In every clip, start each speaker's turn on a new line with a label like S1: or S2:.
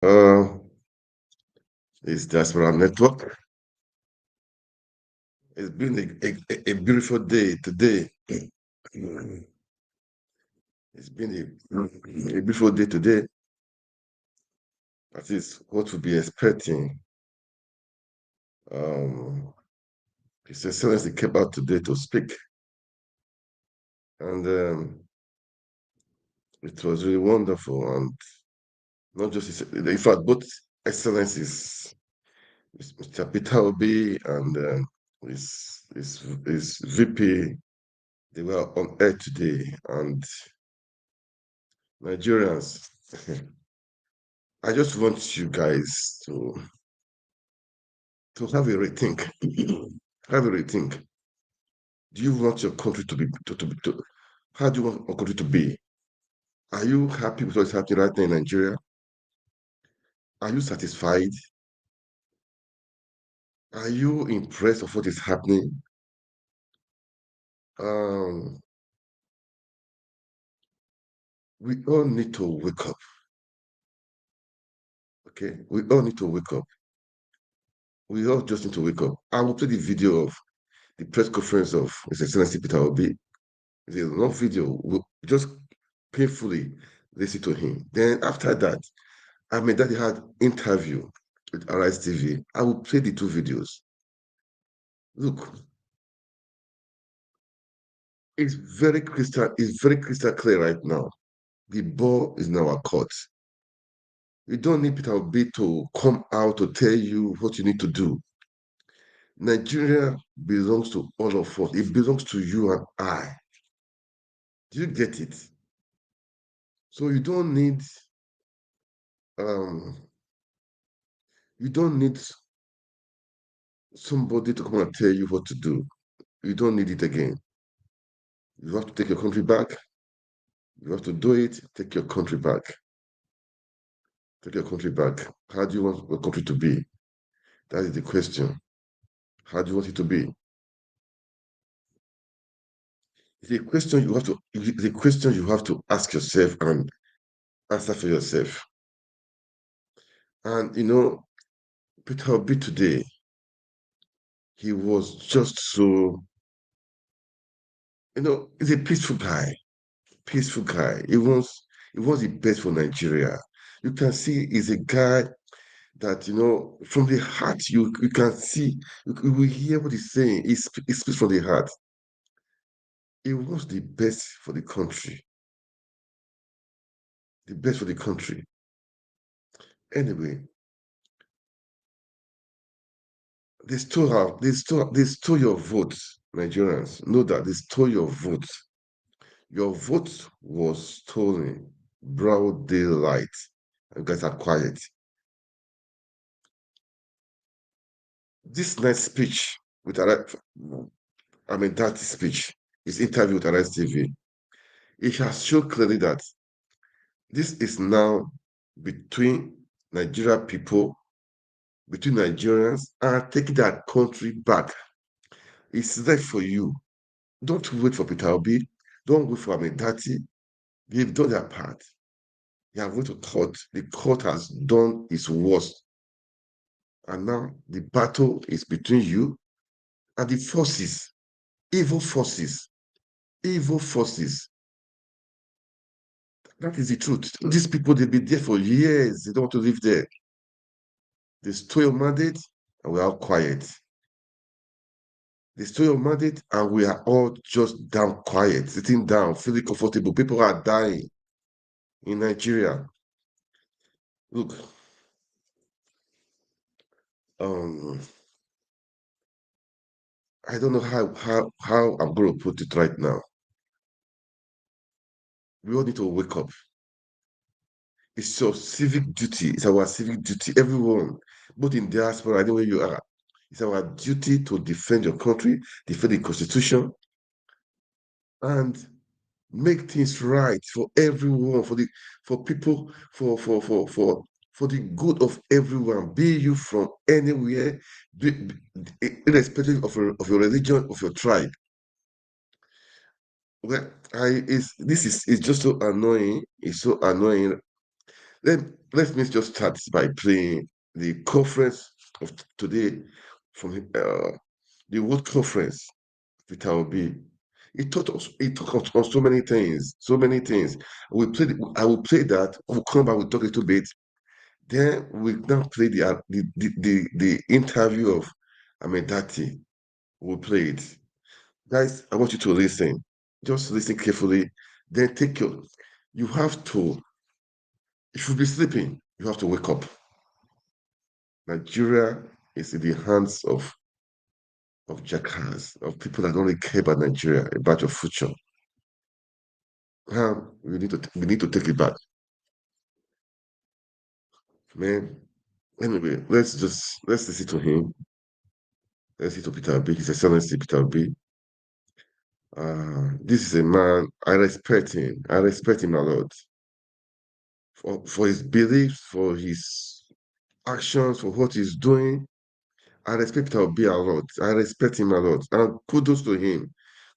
S1: Uh, it's Diaspora Network. It's been a beautiful day today. It's been a beautiful day today. That is what we'll be expecting. Um, His Excellency came out today to speak, and it was really wonderful. And not just in fact, both Excellencies, Mr. Peter Obi and his VP, they were on air today, and Nigerians. I just want you guys to have a rethink. Have a rethink. Do you want your country to be how do you want your country to be? Are you happy with what's happening right now in Nigeria? Are you satisfied? Are you impressed of what is happening? Um, we all need to wake up. Okay, we all need to wake up. We all just need to wake up. I will play the video of the press conference of His Excellency Peter Obi. It's a long video. We'll just painfully listen to him. Then after that, Ahmed Dathi had interview with Arise TV. I will play the two videos. Look, it's very crystal clear right now. The ball is in our court. You don't need Peter Obi to come out to tell you what you need to do. Nigeria belongs to all of us. It belongs to you and I. Do you get it? So um you don't need somebody to come and tell you what to do. You don't need it again. You have to take your country back. You have to do it. Take your country back. Take your country back. How do you want your country to be? That is the question. How do you want it to be? It's a question you have to ask yourself and answer for yourself. And Peter Obi today, he was just so, he's a peaceful guy. Peaceful guy. He wants the best for Nigeria. You can see he's a guy that from the heart you can see you will hear what he's saying. He speaks from the heart. He wants the best for the country. The best for the country. Anyway, they stole your votes, Nigerians. Know that they stole your votes. Your vote was stolen. Broad daylight. You guys are quiet. This night's speech with that speech, his interview with Arise TV, it has shown clearly that this is now between Nigeria people, between Nigerians, and taking that country back. It's there for you. Don't wait for Peter Obi. Don't wait for Ahmed Dathi. They've done their part. They have went to court. The court has done its worst. And now the battle is between you and the forces, evil forces, evil forces. That is the truth. These people, they've been there for years. They don't want to live there. They stole your mandate and we are all quiet. They stole your mandate and we are all just down quiet, sitting down, feeling comfortable. People are dying in Nigeria. Look, um, I don't know how I'm going to put it right now. We all need to wake up. It's your civic duty. It's our civic duty. Everyone, both in diaspora, anywhere you are, it's our duty to defend your country, defend the constitution, and make things right for everyone, for people, for the good of everyone. Be you from anywhere, irrespective of your religion, of your tribe. Well, it's just so annoying. It's so annoying Let me just start by playing the conference of today from the World Conference with our B. It taught us. It taught us so many things. So many things. I will play that. We'll come back. We'll talk a little bit. Then we now play the interview of Ahmed Dathi. We'll play it. Guys, I want you to listen. Just listen carefully. Then take your. You have to. If you be sleeping, you have to wake up. Nigeria is in the hands of jackass, of people that don't really care about Nigeria, about your future. We need to take it back, man. Anyway, let's listen to him. Let's listen to Peter B. His Excellency Peter B. This is a man I respect him. I respect him a lot for his beliefs, for his actions, for what he's doing. I respect Peter B a lot. I respect him a lot. And kudos to him.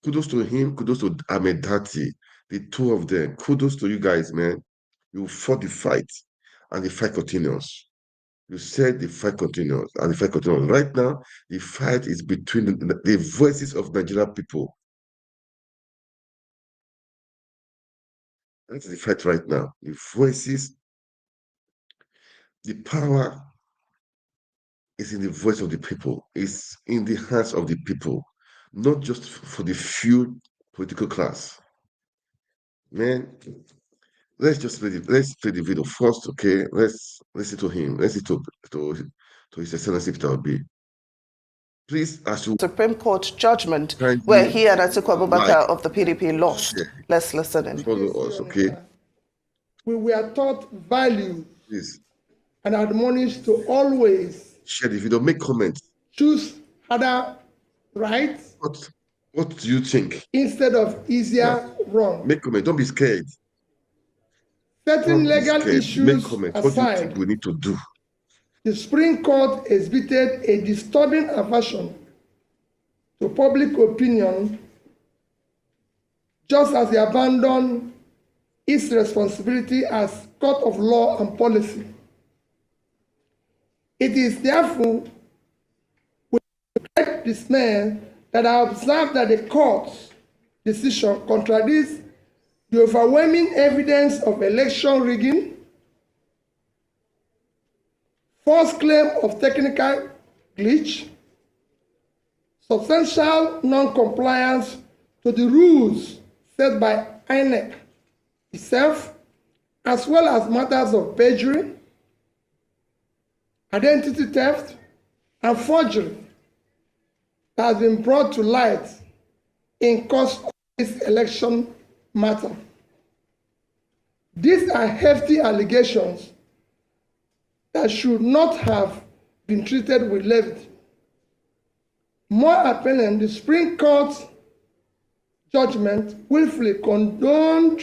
S1: Kudos to him. Kudos to Ahmed Dathi. The two of them. Kudos to you guys, man. You fought the fight, and the fight continues. You said the fight continues, and the fight continues. Right now, the fight is between the voices of Nigerian people. That's the fight right now. The voices, the power is in the voice of the people. It's in the hands of the people, not just for the few political class. Man, let's play the video first, okay? Let's listen to him. Let's listen to His Excellency Peter B. Please, as you
S2: Supreme Court judgment
S1: kindly
S2: where he and Atiku
S1: like,
S2: Abubakar of the PDP lost.
S1: share,
S2: Let's listen in.
S1: follow us, okay?
S3: We were taught values
S1: Please
S3: and admonished to always
S1: share the video. Make comments.
S3: choose harder rights
S1: What do you think?
S3: instead of easier wrong.
S1: Make comment. Don't be scared.
S3: Certain
S1: Don't be
S3: legal
S1: scared. Make
S3: issues
S1: comment. What do you think
S3: aside,
S1: we need to do?
S3: the Supreme Court exhibited a disturbing aversion to public opinion, just as they abandoned its responsibility as court of law and policy. It is therefore with great dismay that I observe that the court's decision contradicts the overwhelming evidence of election rigging, false claim of technical glitch, substantial non-compliance to the rules set by INEC itself, as well as matters of perjury, identity theft, and forgery that has been brought to light in course of this election matter. These are hefty allegations that should not have been treated with levity. More apparent, the Supreme Court's judgment willfully condoned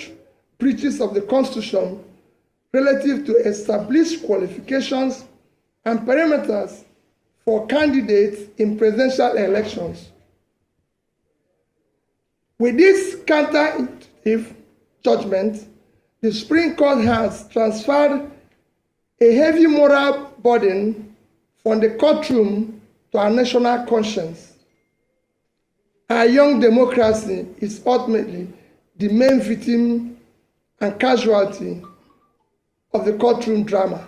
S3: breaches of the Constitution relative to established qualifications and parameters for candidates in presidential elections. With this counterintuitive judgment, the Supreme Court has transferred a heavy moral burden from the courtroom to our national conscience. Our young democracy is ultimately the main victim and casualty of the courtroom drama.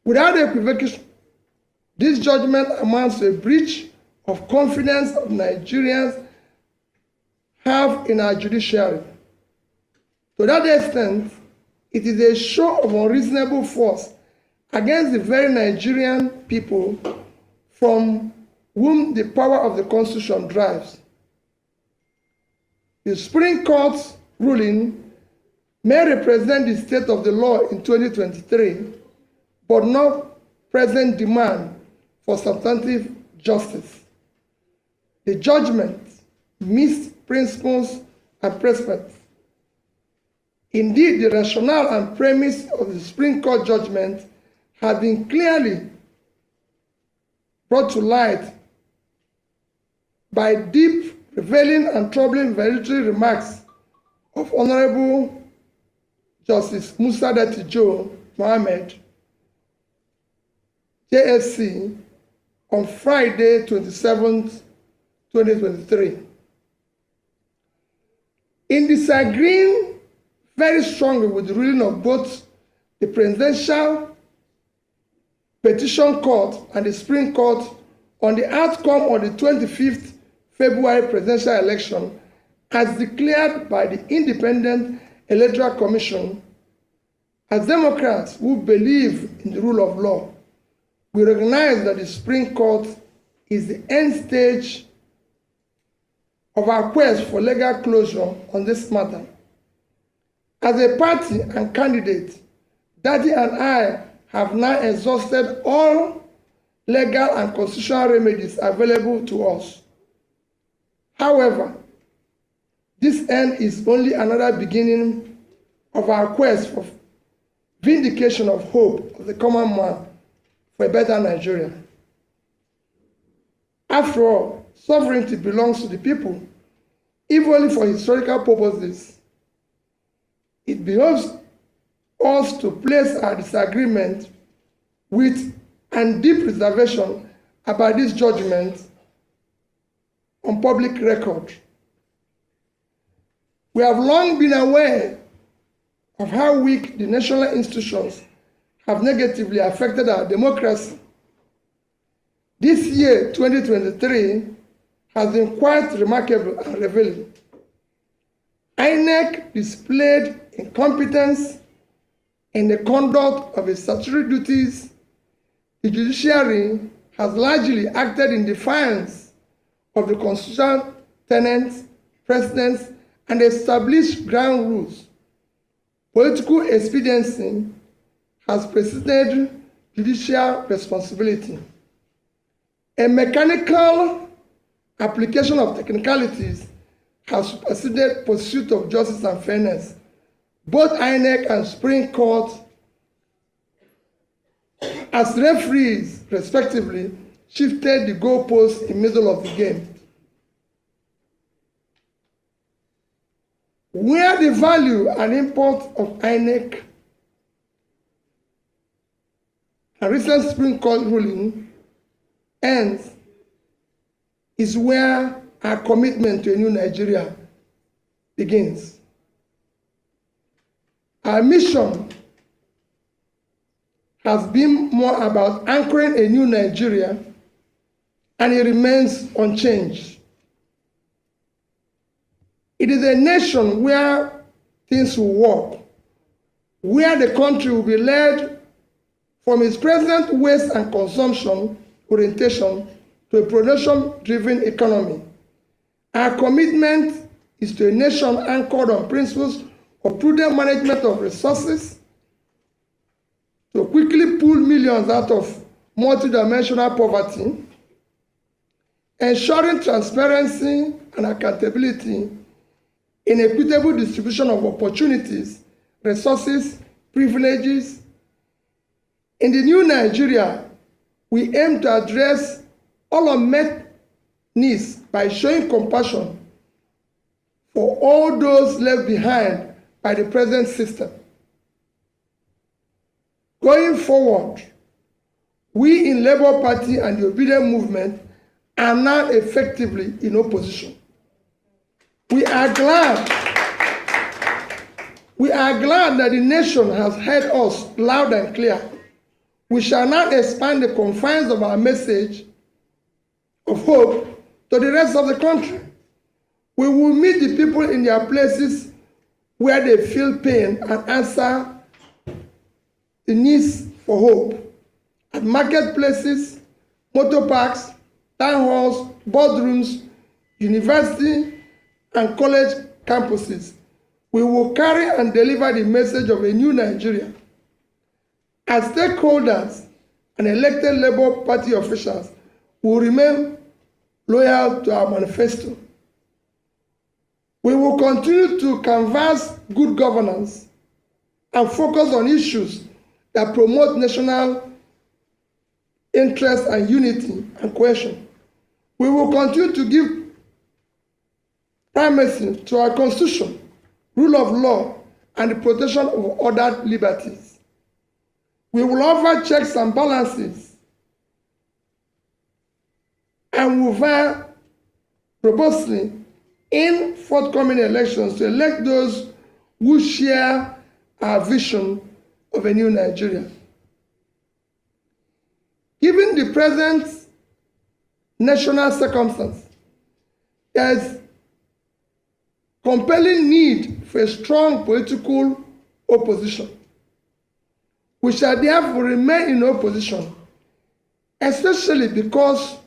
S3: Without equivocation, this judgment amounts to a breach of confidence of Nigerians have in our judiciary. To that extent, it is a show of unreasonable force against the very Nigerian people from whom the power of the Constitution drives. The Supreme Court's ruling may represent the state of the law in 2023, but not present demand for substantive justice. The judgment missed principles and precedents. Indeed, the rationale and premise of the Supreme Court judgment have been clearly brought to light by deep, revealing, and troubling valedictory remarks of Honorable Justice Musa Dathi Joe Mohammed, JSC, on Friday, 27th, 2023. In disagreeing very strongly with the ruling of both the Presidential Petition Court and the Supreme Court on the outcome of the 25th February presidential election as declared by the Independent Electoral Commission, as Democrats who believe in the rule of law, we recognize that the Supreme Court is the end stage of our quest for legal closure on this matter. As a party and candidate, Dathi and I have now exhausted all legal and constitutional remedies available to us. However, this end is only another beginning of our quest for vindication of hope of the common man for a better Nigeria. After all, sovereignty belongs to the people, if only for historical purposes. It behoves us to place our disagreement with and deep reservation about this judgment on public record. We have long been aware of how weak the national institutions have negatively affected our democracy. This year, 2023, has been quite remarkable and revealing. INEC displayed incompetence in the conduct of its statutory duties. The judiciary has largely acted in defiance of the constitutional tenets, precedents, and established ground rules. Political expediency has preceded judicial responsibility. A mechanical application of technicalities has superseded pursuit of justice and fairness. Both INEC and Supreme Court, as referees, respectively, shifted the goalposts in the middle of the game. Where the value and import of INEC and recent Supreme Court ruling ends is where our commitment to a new Nigeria begins. Our mission has been more about anchoring a new Nigeria, and it remains unchanged. It is a nation where things will work, where the country will be led from its present waste and consumption orientation to a production-driven economy. Our commitment is to a nation anchored on principles of prudent management of resources, to quickly pull millions out of multidimensional poverty, ensuring transparency and accountability in equitable distribution of opportunities, resources, privileges. In the new Nigeria, we aim to address all unmet needs by showing compassion for all those left behind by the present system. Going forward, we in Labour Party and the Obedient Movement are now effectively in opposition. We are glad that the nation has heard us loud and clear. We shall now expand the confines of our message of hope to the rest of the country. We will meet the people in their places where they feel pain and answer the needs for hope. At marketplaces, motor parks, town halls, boardrooms, university, and college campuses, we will carry and deliver the message of a new Nigeria. As stakeholders and elected Labour Party officials, we will remain loyal to our manifesto. We will continue to canvass good governance and focus on issues that promote national interest and unity and cohesion. We will continue to give primacy to our Constitution, rule of law, and the protection of other liberties. We will offer checks and balances and will vie robustly in forthcoming elections to elect those who share our vision of a new Nigeria. Given the present national circumstance, there is compelling need for a strong political opposition. We shall therefore remain in opposition, especially because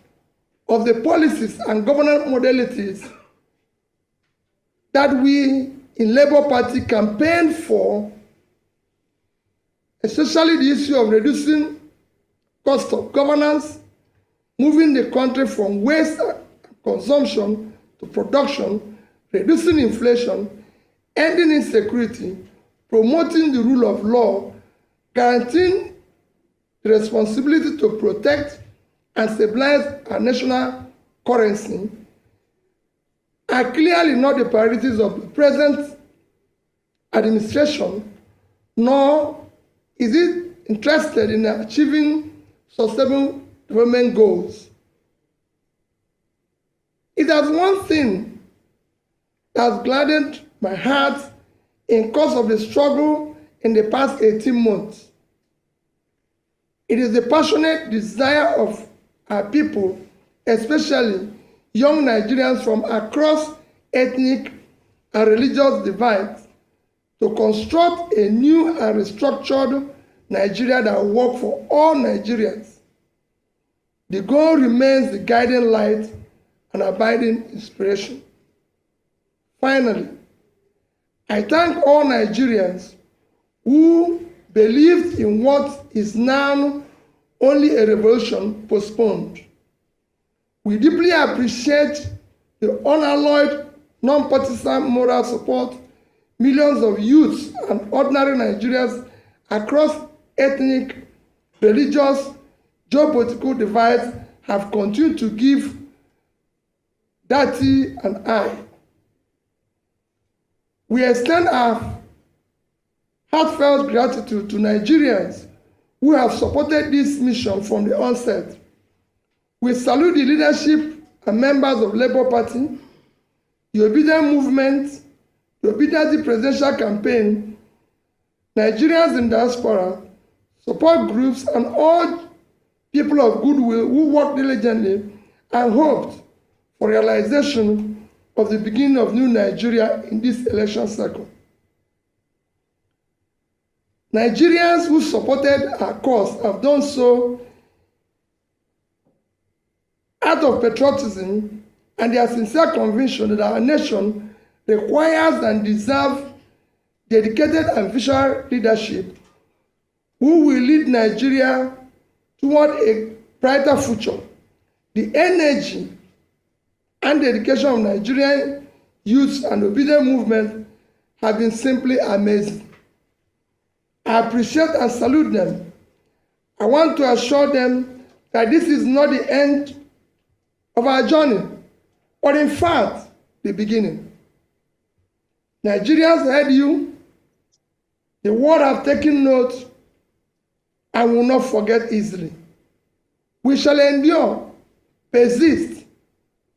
S3: of the policies and governance modalities that we in Labour Party campaign for, especially the issue of reducing cost of governance, moving the country from waste and consumption to production, reducing inflation, ending insecurity, promoting the rule of law, guaranteeing the responsibility to protect and stabilize our national currency are clearly not the priorities of the present administration, nor is it interested in achieving sustainable development goals. It has one thing that has gladdened my heart in course of the struggle in the past 18 months. It is the passionate desire of our people, especially young Nigerians from across ethnic and religious divides, to construct a new and restructured Nigeria that will work for all Nigerians. The goal remains the guiding light and abiding inspiration. Finally, I thank all Nigerians who believed in what is now only a revolution postponed. We deeply appreciate the unalloyed, non-partisan moral support millions of youths and ordinary Nigerians across ethnic, religious, geopolitical divides have continued to give Dathi and I. We extend our heartfelt gratitude to Nigerians who have supported this mission from the onset. We salute the leadership and members of Labour Party, the Obedient Movement, the Obedient Presidential Campaign, Nigerians in diaspora, support groups, and all people of goodwill who worked diligently and hoped for realization of the beginning of new Nigeria in this election cycle. Nigerians who supported our cause have done so out of patriotism and their sincere conviction that our nation requires and deserves dedicated and visionary leadership who will lead Nigeria toward a brighter future. The energy and dedication of Nigerian youth and obedient movement have been simply amazing. I appreciate and salute them. I want to assure them that this is not the end of our journey, but in fact, the beginning. Nigerians heard you. The world have taken note and will not forget easily. We shall endure, persist,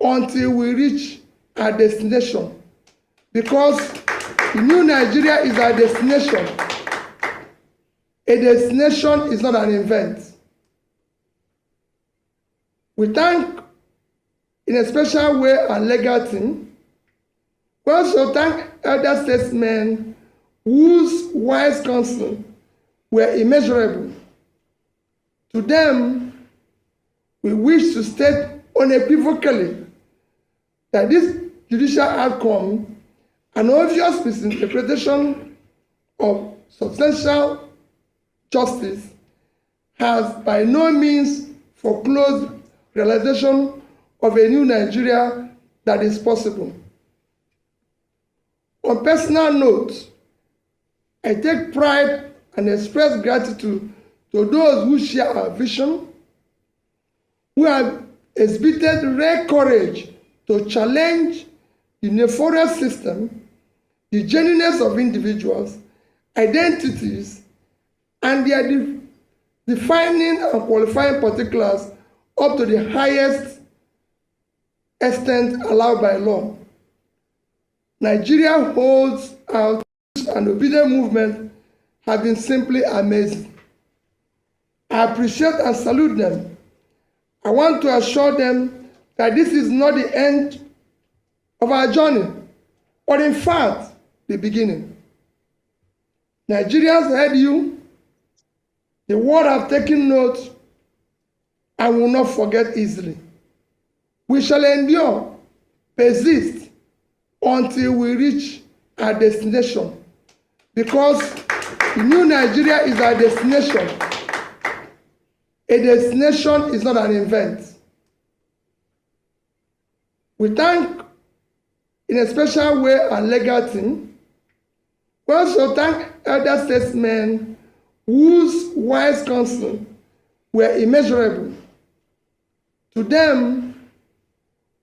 S3: until we reach our destination, because the new Nigeria is our destination. A destination is not an event. We thank in a special way our legal team. We also thank elder statesmen whose wise counsel were immeasurable. To them, we wish to state unequivocally that this judicial outcome, an obvious misinterpretation of substantial justice, has by no means foreclosed realization of a new Nigeria that is possible. On personal note, I take pride and express gratitude to those who share our vision, who have exhibited rare courage to challenge the nefarious system, the genuineness of individuals, identities, and their defining and qualifying particulars up to the highest extent allowed by law. Nigeria holds out, and obedient movement have been simply amazing. I appreciate and salute them. I want to assure them that this is not the end of our journey, but in fact, the beginning. Nigerians heard you. The world have taken note and will not forget easily. We shall endure, persist, until we reach our destination, because the new Nigeria is our destination. A destination is not an event. We thank in a special way our legal team. We also thank elder statesmen whose wise counsel were immeasurable. To them,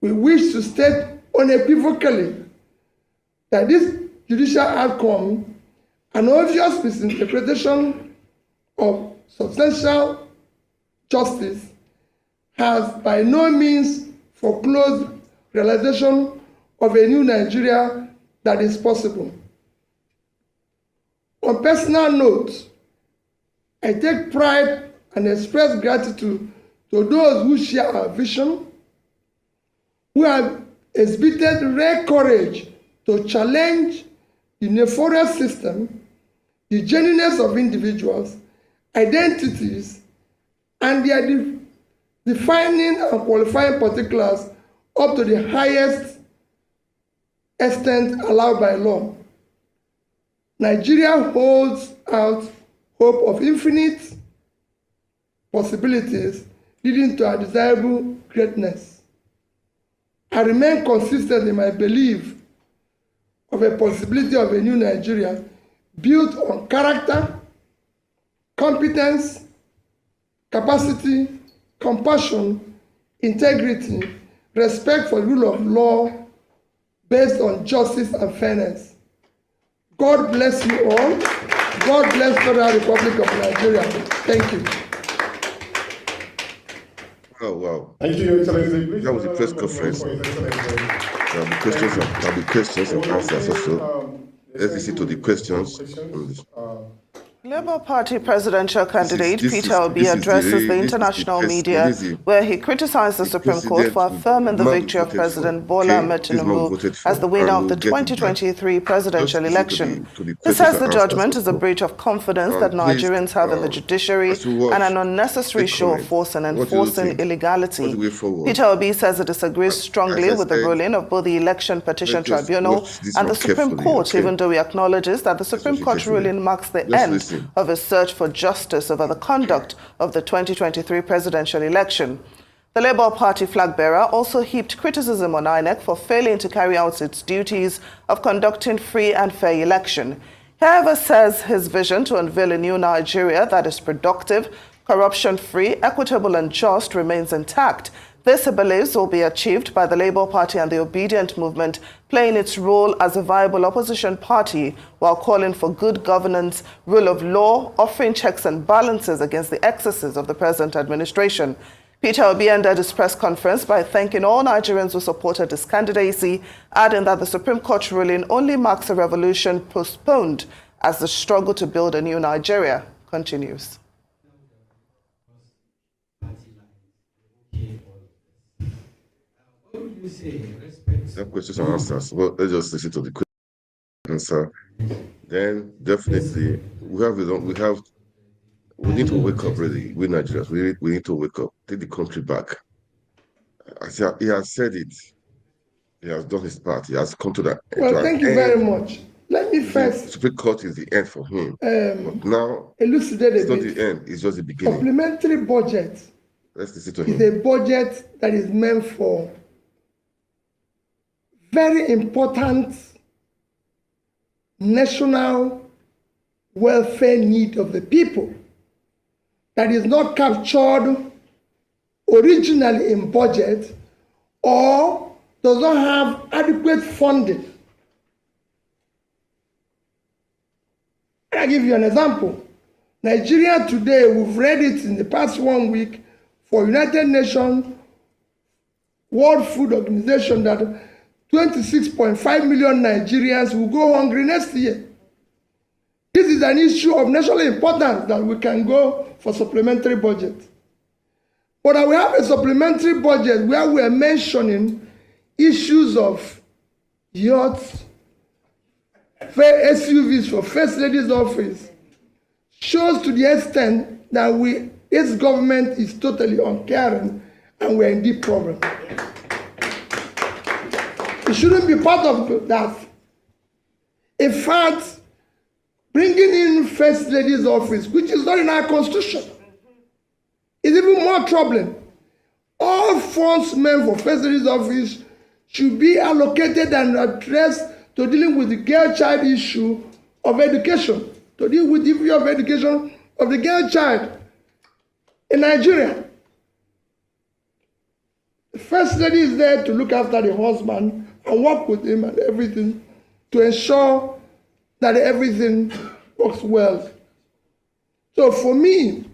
S3: we wish to state unequivocally that this judicial outcome, an obvious misinterpretation of substantial justice, has by no means foreclosed realization of a new Nigeria that is possible. On personal note, I take pride and express gratitude to those who share our vision, who have exhibited rare courage to challenge the nefarious system, the genuineness of individuals, identities, and their defining and qualifying particulars up to the highest extent allowed by law. Nigeria holds out hope of infinite possibilities leading to a desirable greatness. I remain consistent in my belief of a possibility of a new Nigeria built on character, competence, capacity, compassion, integrity, respect for the rule of law based on justice and fairness. God bless you all. God bless the Federal Republic of Nigeria. Thank you.
S1: Oh, wow.
S4: Thank you, Your Excellency.
S1: That was a press conference. There'll be questions and answers also. Let's listen to the questions.
S2: Labour Party presidential candidate Peter Obi addresses the international media where he criticized the Supreme Court for affirming the victory of President Bola Ahmed Tinubu as the winner of the 2023 presidential election. He says the judgment is a breach of confidence that Nigerians have in the judiciary and an unnecessary show of force in enforcing illegality. Peter Obi says he disagrees strongly with the ruling of both the Election Petition Tribunal and the Supreme Court, even though he acknowledges that the Supreme Court ruling marks the end of a search for justice over the conduct of the 2023 presidential election. The Labour Party flag bearer also heaped criticism on INEC for failing to carry out its duties of conducting free and fair election. He, however, says his vision to unveil a new Nigeria that is productive, corruption-free, equitable and just remains intact. This, he believes, will be achieved by the Labour Party and the Obedient Movement playing its role as a viable opposition party while calling for good governance, rule of law, offering checks and balances against the excesses of the present administration. Peter Obi ended his press conference by thanking all Nigerians who supported his candidacy, adding that the Supreme Court ruling only marks a revolution postponed as the struggle to build a new Nigeria continues.
S1: Some questions and answers. Well, let's just listen to the answer. Then definitely we need to wake up really. We Nigerians, we need to wake up, take the country back. He has said it. He has done his part. He has come to that.
S3: Well, thank you very much. Let me first.
S1: The Supreme Court is the end for him. But now
S3: elucidate
S1: it's
S3: a
S1: not
S3: bit.
S1: the end. It's just the beginning.
S3: Supplementary budget.
S1: Let's listen to him.
S3: Is a budget that is meant for very important national welfare need of the people that is not captured originally in budget or does not have adequate funding. I'll give you an example. Nigeria today, we've read it in the past 1 week for United Nations World Food Organization that 26.5 million Nigerians will go hungry next year. This is an issue of national importance that we can go for supplementary budget. But we have a supplementary budget where we are mentioning issues of yachts, SUVs for First Lady's office, shows to the extent that its government is totally uncaring and we're in deep problem. It shouldn't be part of that. In fact, bringing in First Lady's office, which is not in our constitution, is even more troubling. All funds meant for First Lady's office should be allocated and addressed to dealing with the girl-child issue of education, to deal with the issue of education of the girl child in Nigeria. The First Lady is there to look after the husband and work with him and everything to ensure that everything works well. So for me,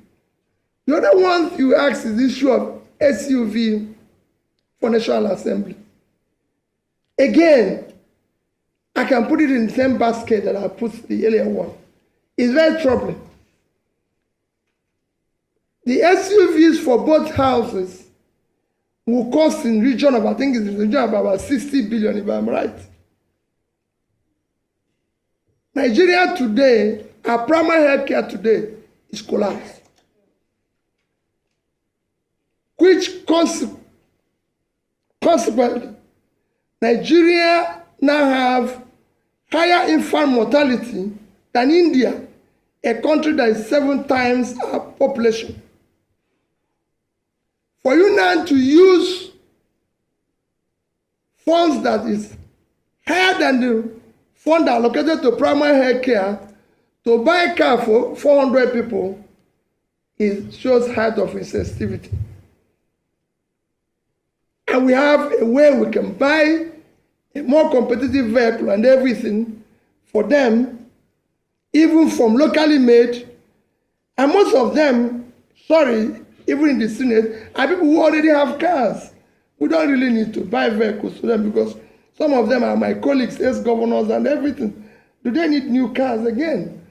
S3: the other one you ask is the issue of SUV for National Assembly. Again, I can put it in the same basket that I put the earlier one. It's very troubling. The SUVs for both houses will cost in region of, I think it's in the region of about 60 billion, if I'm right. Nigeria today, our primary health care today is collapsed. Which consequently, Nigeria now have higher infant mortality than India, a country that is 7 times our population. For you now to use funds that is higher than the fund allocated to primary health care to buy a car for 400 people, it shows height of insensitivity. And we have a way we can buy a more competitive vehicle and everything for them, even from locally made, and most of them, even in the Senate, are people who already have cars. We don't really need to buy vehicles for them because some of them are my colleagues, ex-governors and everything. Do they need new cars again?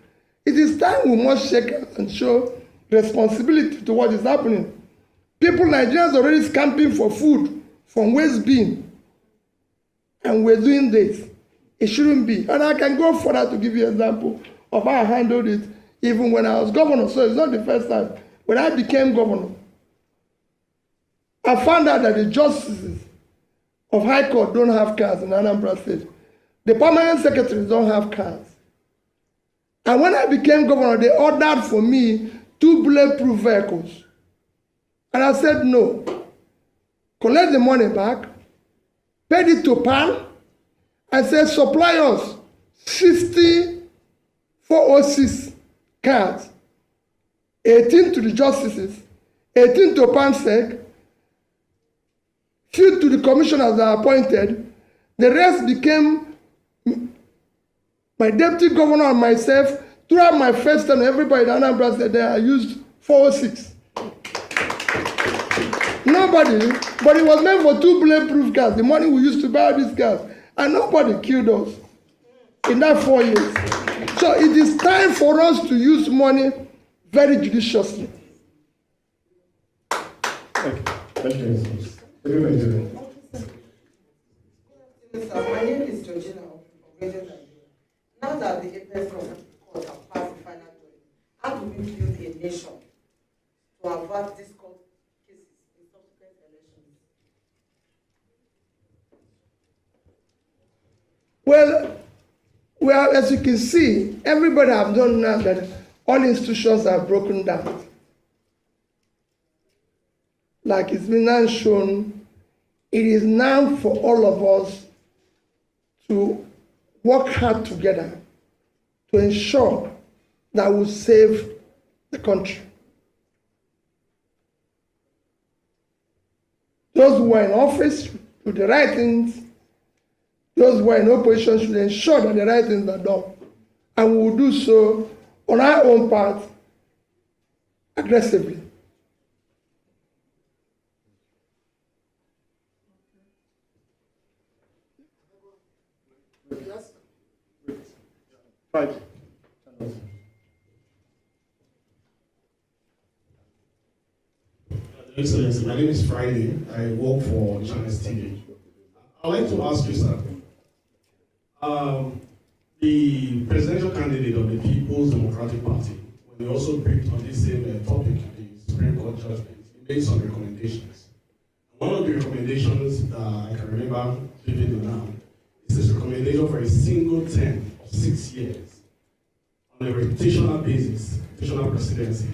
S3: It is time we must check and show responsibility to what is happening. People, Nigerians, are already scamping for food from waste bin, and we're doing this. It shouldn't be. And I can go further to give you an example of how I handled it even when I was governor. So it's not the first time. When I became governor, I found out that the justices of High Court don't have cars in Anambra State. The permanent secretaries don't have cars. And when I became governor, they ordered for me 2 bulletproof vehicles. And I said no. Collect the money back, paid it to PAN, and said supply us 60 406 cards. 18 to the justices, 18 to PANSEC, few to the commissioners that are appointed. The rest became my deputy governor and myself. Throughout my first term, everybody in Anambra said I used 406. Nobody, but it was meant for 2 bulletproof cars, the money we used to buy these cars, and nobody killed us in that 4 years. So it is time for us to use money very judiciously.
S4: Thank you.
S5: My name is Georgina of Radio Nigeria. Now that the Apex Court have passed the final judgment, how do we build a nation to avert these court cases in subsequent elections?
S3: Well, as you can see, everybody have done now that all institutions are broken down. Like it's been now shown, it is now for all of us to work hard together to ensure that we save the country. Those who are in office should do the right things. Those who are in opposition should ensure that the right things are done. And we will do so on our own part aggressively.
S4: Right.
S6: Excellency, my name is Friday. I work for Channels TV. I'd like to ask you, sir. The presidential candidate of the People's Democratic Party, when he also briefed on this same topic, the Supreme Court judgment, he made some recommendations. One of the recommendations that I can remember vividly now is this recommendation for a single term of 6 years on a rotational basis, rotational presidency.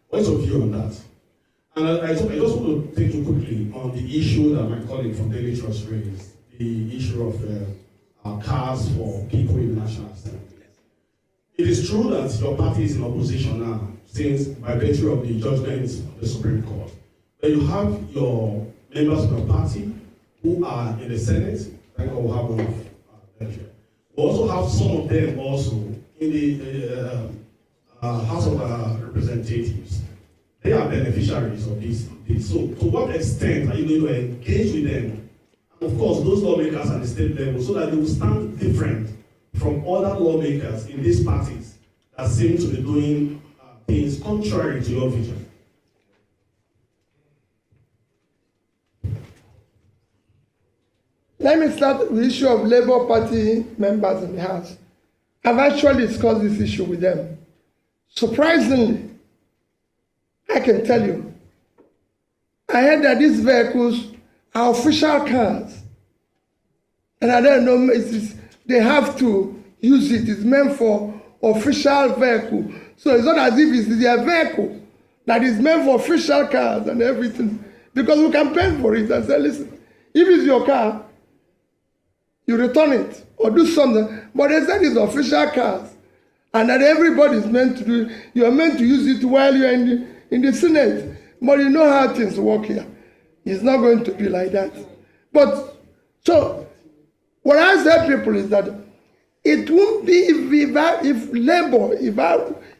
S6: What's your view on that? And I just want to take you quickly on the issue that my colleague from Daily Trust raised, the issue of cars for people in the National Assembly. It is true that your party is in opposition now, since by virtue of the judgments of the Supreme Court. But you have your members of your party who are in the Senate, like we have one of them here. We also have some of them also in the House of Representatives. They are beneficiaries of this. So, to what extent are you going to engage with them? And of course, those lawmakers at the state level, so that they will stand different from other lawmakers in these parties that seem to be doing things contrary to your vision.
S3: Let me start with the issue of Labour Party members in the House. I've actually discussed this issue with them. Surprisingly, I can tell you, I heard that these vehicles are official cars. And I don't know, they have to use it. It's meant for official vehicle. So it's not as if it's their vehicle that is meant for official cars and everything. Because we can pay for it and say, listen, if it's your car, you return it or do something. But they said it's official cars. And that everybody is meant to do it. You're meant to use it while you're in the Senate. But you know how things work here. It's not going to be like that. But, so, what I say people is that it won't be if Labour, if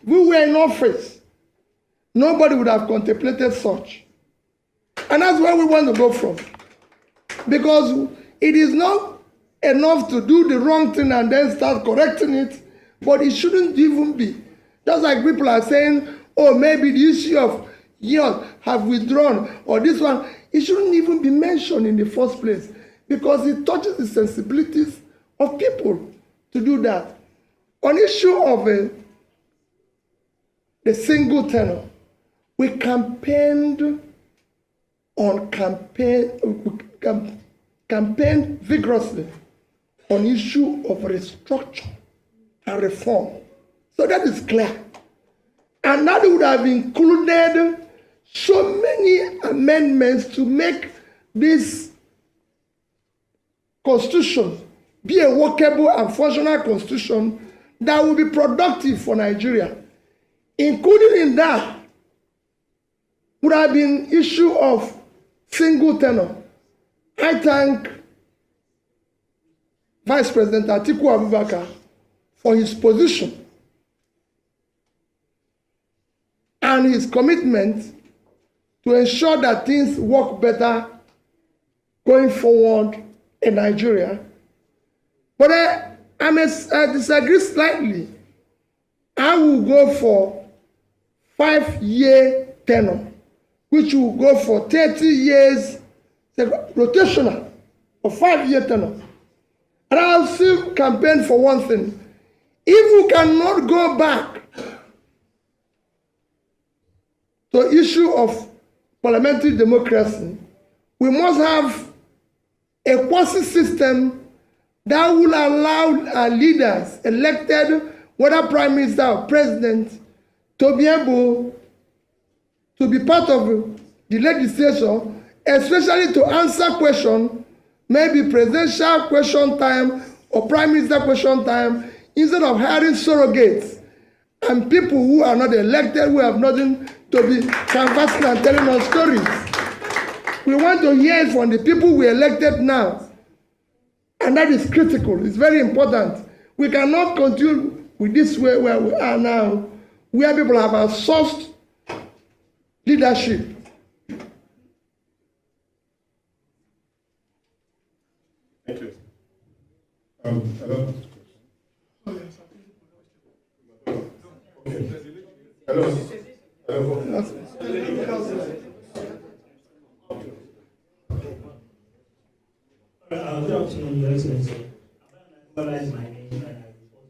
S3: we were in office, nobody would have contemplated such. And that's where we want to go from. Because it is not enough to do the wrong thing and then start correcting it, but it shouldn't even be. Just like people are saying, oh, maybe the issue of years have withdrawn, or this one, it shouldn't even be mentioned in the first place because it touches the sensibilities of people to do that. On issue of the single tenor, we campaigned vigorously on issue of restructure and reform. So that is clear. And that would have included so many amendments to make this constitution be a workable and functional constitution that will be productive for Nigeria. Including in that would have been issue of single tenor. I thank Vice President Atiku Abubakar for his position and his commitment to ensure that things work better going forward in Nigeria. But I disagree slightly. I will go for 5-year tenure, which will go for 30 years, rotational, or 5-year tenure. And I'll still campaign for one thing. If we cannot go back to issue of parliamentary democracy, we must have a quasi system that will allow our leaders elected, whether prime minister or president, to be able to be part of the legislation, especially to answer questions, maybe presidential question time or prime minister question time, instead of hiring surrogates and people who are not elected, who have nothing to be canvassing and telling us stories. We want to hear from the people we elected now. And that is critical. It's very important. We cannot continue with this way where we are now, where people have outsourced leadership.
S4: Thank you. Hello. Okay. Hello. Hello.
S7: Good afternoon, Your Excellency. I'm my name and I report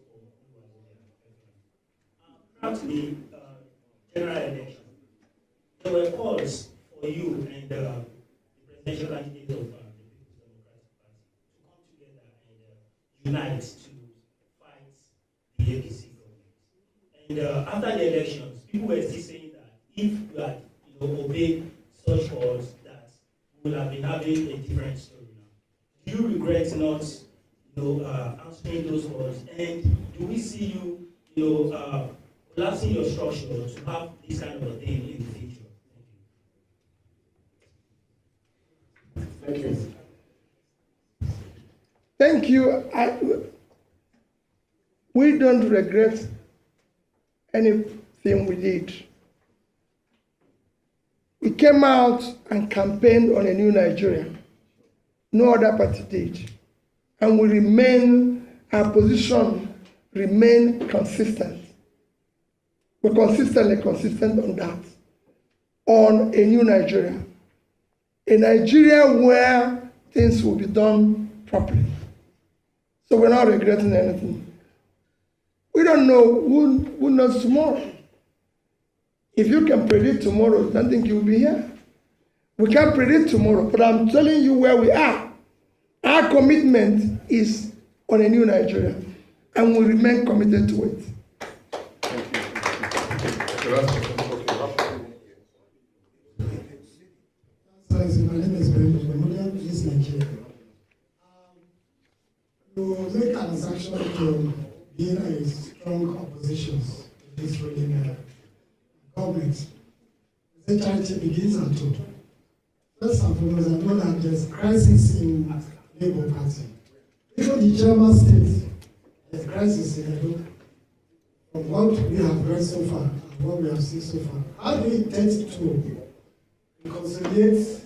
S7: for after the general election, there were calls for you and the presidential candidate of the People's Democratic Party to come together and unite to fight the APC government. And after the elections, people were still saying that if you had obeyed such calls, that we would have been having a different story. Do you regret not, answering those calls? And do we see you, collapsing your structure to have this kind of a thing in the future?
S4: Thank you.
S3: Thank you. We don't regret anything we did. We came out and campaigned on a new Nigeria. No other party did. And our position remain consistent. We're consistently consistent on that. On a new Nigeria. A Nigeria where things will be done properly. So we're not regretting anything. We don't know who knows tomorrow. If you can predict tomorrow, I don't think you'll be here. We can't predict tomorrow, but I'm telling you where we are. Our commitment is on a new Nigeria, and we remain committed to it.
S8: My name is Ben East Nigeria. To make an assumption to being a strong opposition to this ruling government, the charity begins at two. First and foremost, I know that there's crisis in Labour Party. Even the German state, there's crisis in Edo. From what we have read so far and what we have seen so far, how do we intend to reconciliate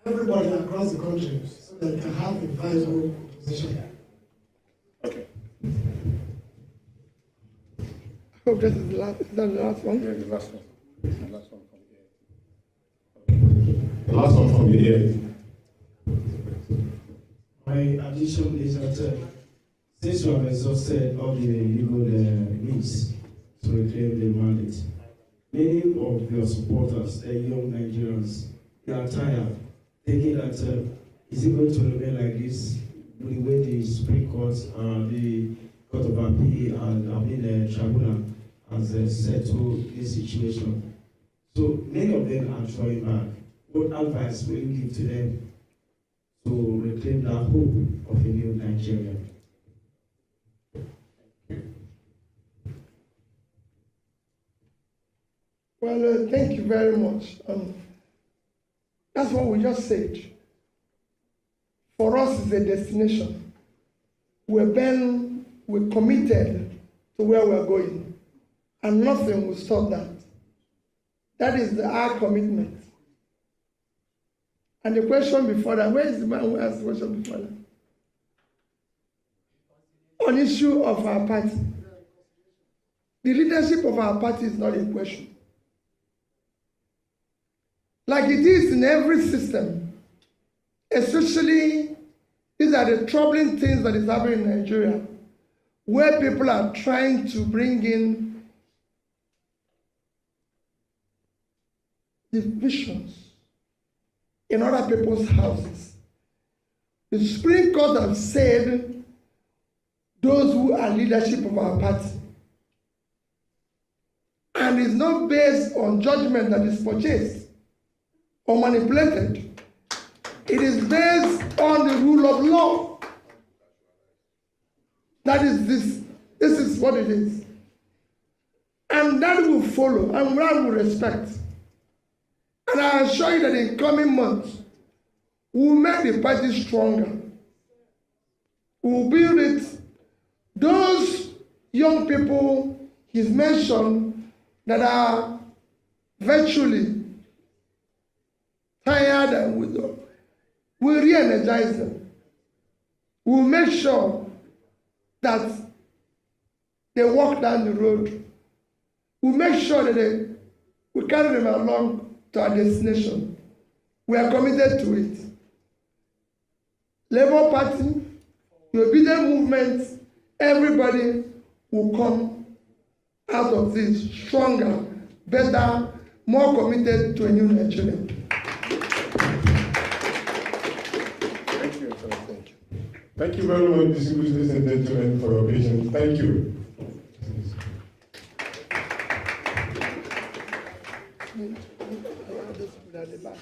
S8: everybody across the country so that we can have a viable opposition?
S4: Okay.
S3: I hope this is the last one.
S4: Yeah, the last one. The last one from the last one from the air.
S9: My addition is that since you have exhausted all the legal means to reclaim the mandate, many of your supporters, the young Nigerians, they are tired, thinking that is it going to remain like this with the way the Supreme Court, the Court of Appeal, and the Tribunal has settled this situation. So many of them are drawing back. What advice will you give to them to reclaim that hope of a new Nigeria?
S3: Well, thank you very much. That's what we just said. For us, it's a destination. We're committed to where we're going, and nothing will stop that. That is our commitment. And the question before that, where is the man who asked the question before that? On issue of our party. The leadership of our party is not in question. Like it is in every system, especially these are the troubling things that is happening in Nigeria, where people are trying to bring in divisions in other people's houses. The Supreme Court has said those who are leadership of our party, and it's not based on judgment that is purchased or manipulated. It is based on the rule of law. That is this. This is what it is. And that will follow, and that will respect. And I assure you that in coming months, we will make the party stronger. We will build it. Those young people he's mentioned that are virtually tired and withdrawn. We'll re-energize them. We'll make sure that they walk down the road. We'll make sure that we carry them along to our destination. We are committed to it. Labour Party, the obedient movement, everybody will come out of this stronger, better, more committed to a new Nigeria.
S4: Thank you, sir. Thank you. Thank you very much, distinguished ladies and gentlemen, for your patience. Thank you.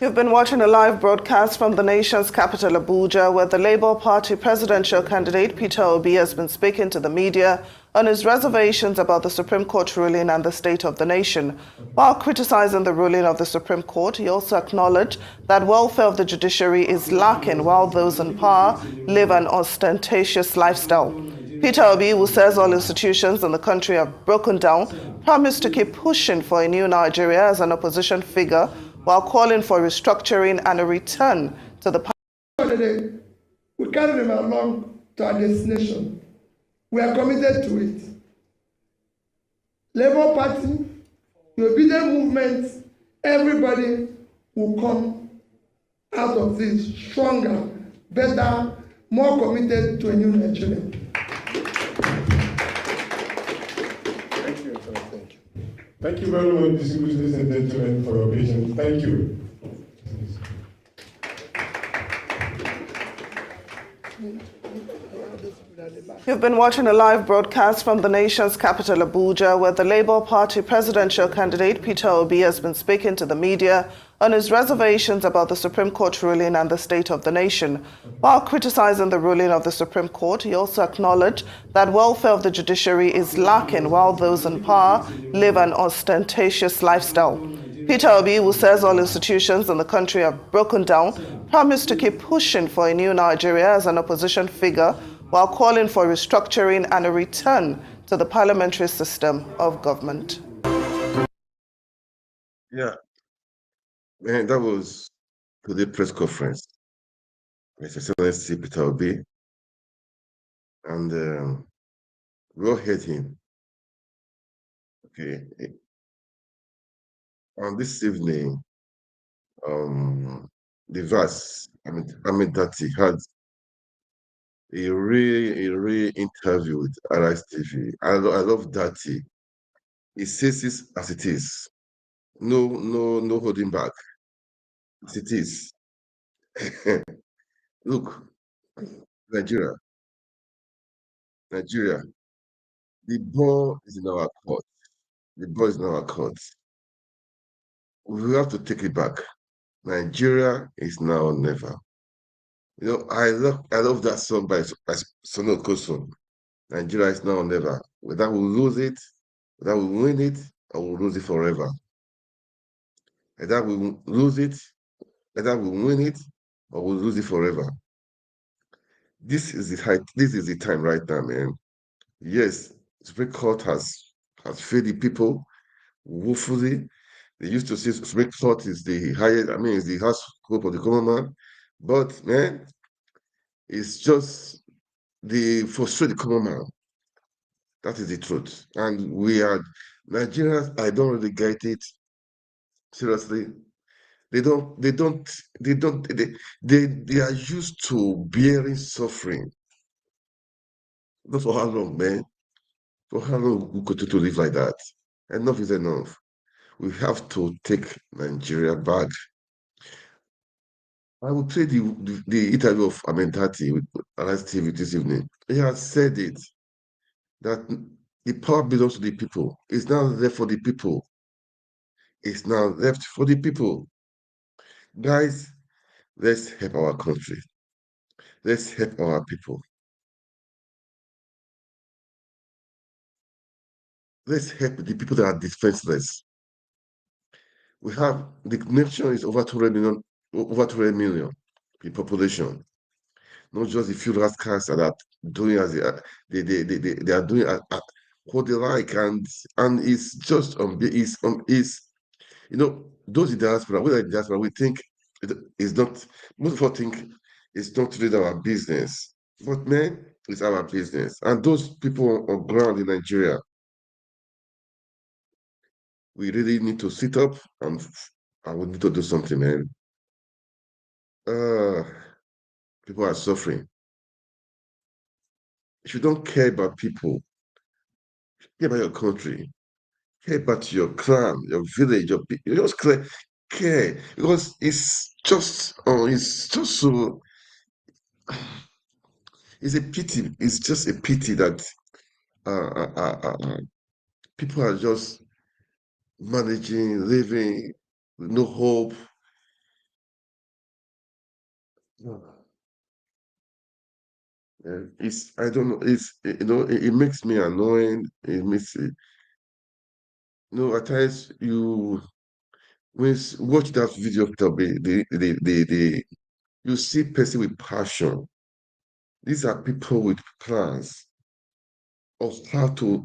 S2: You've been watching a live broadcast from the nation's capital, Abuja, where the Labour Party presidential candidate Peter Obi has been speaking to the media on his reservations about the Supreme Court ruling and the state of the nation. While criticizing the ruling of the Supreme Court, he also acknowledged that welfare of the judiciary is lacking while those in power live an ostentatious lifestyle. Peter Obi, who says all institutions in the country have broken down, promised to keep pushing for a new Nigeria as an opposition figure while calling for restructuring and a return to the
S3: we carry them along to our destination. We are committed to it. Labour Party, the obedient movement, everybody will come out of this stronger, better, more committed to a new Nigeria.
S4: Thank you, sir. Thank you. Thank you very much, distinguished ladies and gentlemen, for your patience. Thank you.
S2: You've been watching a live broadcast from the nation's capital, Abuja, where the Labour Party presidential candidate Peter Obi has been speaking to the media on his reservations about the Supreme Court ruling and the state of the nation. While criticizing the ruling of the Supreme Court, he also acknowledged that welfare of the judiciary is lacking while those in power live an ostentatious lifestyle. Peter Obi, who says all institutions in the country have broken down, promised to keep pushing for a new Nigeria as an opposition figure while calling for restructuring and a return to the parliamentary system of government.
S1: Yeah, and that was today's press conference. His Excellency Peter Obi, and we all heard him. Okay, and this evening, the verse, Ahmed Dathi had a real interview with Arise TV. I love Dathi. He says it as it is. No holding back. As it is. Look, Nigeria, the ball is in our court. The ball is in our court. We have to take it back. Nigeria is now or never. You know, I love that song by Sono Koso. Nigeria is now or never. Whether we lose it, whether we win it, or we'll lose it forever. Either we lose it, either we win it, or we'll lose it forever. This is the time right now, man. Yes, Supreme Court has failed the people woefully. They used to say Supreme Court is the highest, is the highest hope of the common man. But man, it's just the frustrate the common man. That is the truth. And we are Nigerians, I don't really get it. Seriously. They are used to bearing suffering. Not for how long, man? For how long we continue to live like that? Enough is enough. We have to take Nigeria back. I will play the interview of Ahmed Dathi with Arise TV this evening. He has said it, that the power belongs to the people. It's now left for the people. It's now left for the people. Guys, let's help our country. Let's help our people. Let's help the people that are defenseless. We have, the nation is over 200 million in population. Not just the few rascals that are doing as they are doing what they like, and it's just those in diaspora, we like diaspora, we think it's not. Most of us think it's not really our business, but man, it's our business. And those people on ground in Nigeria, we really need to sit up and we need to do something, man. Uh, People are suffering. If you don't care about people, care about your country, care about your clan, your village, you just care because it's just so it's a pity. It's just a pity that uh, uh, uh, uh, uh, people are just managing, living with no hope. It's I don't know. It makes me annoying. It makes it, at times when you watch that video of you see person with passion. These are people with plans of how to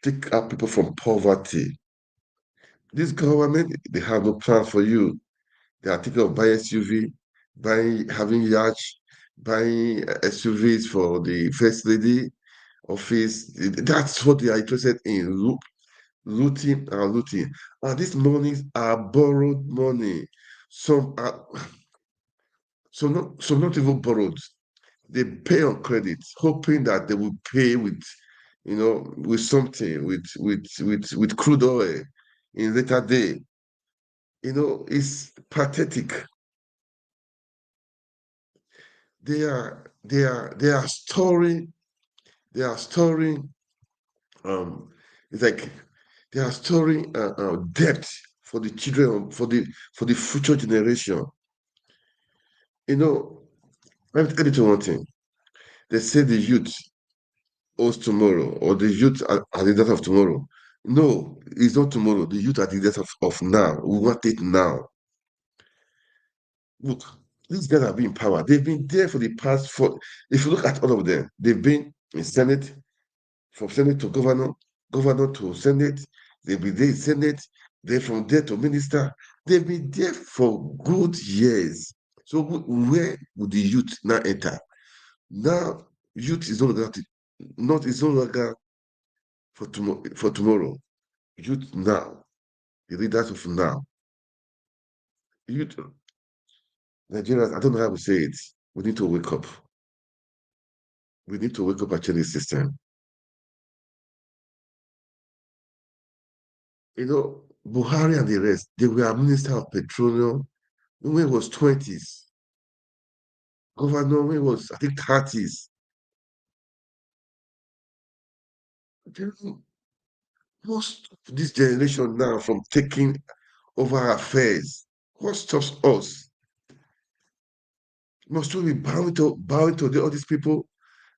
S1: take out people from poverty. This government, they have no plan for you. They are thinking of buying SUV, having yachts, buying SUVs for the first lady office. That's what they are interested in, looting and looting. And these monies are borrowed money. Some are some not even borrowed. They pay on credit, hoping that they will pay with something, with crude oil in later day. It's pathetic. They are storing um it's like they are storing debt for the children, for the future generation. You know, let me tell you one thing. They say the youth owes tomorrow, or the youth are the debt of tomorrow. No, it's not tomorrow. The youth are the debt of now. We want it now. Look, these guys have been in power. They've been there for the past four. If you look at all of them, they've been in Senate, from Senate to governor, governor to Senate. They've been there in Senate, then from there to minister. They've been there for good years. So where would the youth now enter? Now, youth is no longer for tomorrow. Youth now, the leaders of now. Youth, Nigerians, I don't know how to say it. We need to wake up. We need to wake up and change the system. Buhari and the rest, they were Minister of Petroleum when he was 20s. Governor when he was, I think, 30s. Most of this generation now from taking over affairs. What stops us? Must we be bowing to all these people?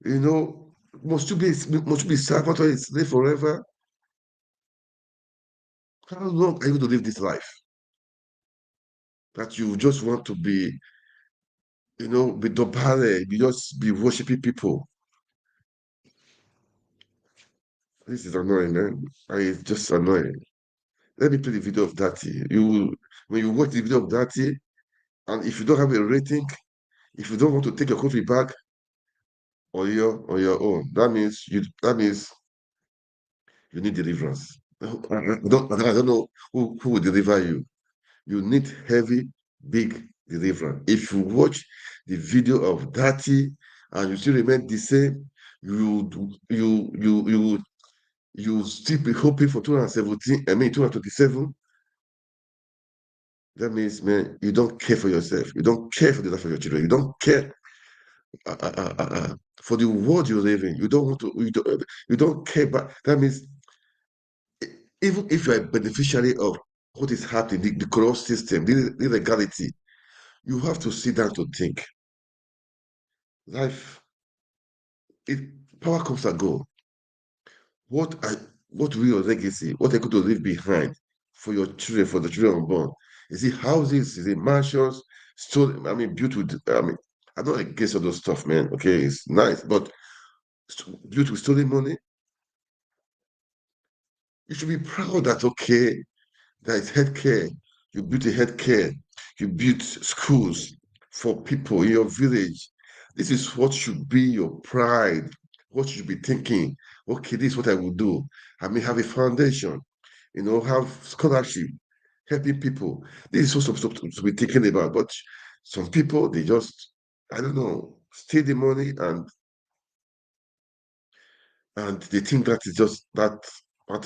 S1: Must we be servant or slave forever? How long are you going to live this life? That you just want to be dobale, just be worshiping people. This is annoying, man. It's just annoying. Let me play the video of Dathi. When you watch the video of Dathi, and if you don't have a rating, if you don't want to take your country back on your own, that means you need deliverance. I don't know who will deliver you. You need heavy, big deliverance. If you watch the video of Dathi and you still remain the same, you still be hoping for 217, 227. That means, man, you don't care for yourself. You don't care for the life of your children. You don't care for the world you live in. You don't want to. You don't care. But that means, even if you're a beneficiary of what is happening, the corrupt system, the illegality, you have to sit down to think. Life, power comes and go. What will your legacy? What are you going to leave behind for your children, for the children unborn? Is it houses? Is it mansions? Built with. I'm not against all those stuff, man. Okay, it's nice, but built with stolen money. You should be proud that, okay, there is healthcare. You built a healthcare. You built schools for people in your village. This is what should be your pride. What you should be thinking. Okay, this is what I will do. I may have a foundation, have scholarship, helping people. This is what to be thinking about. But some people, they just, I don't know, steal the money and they think that is just that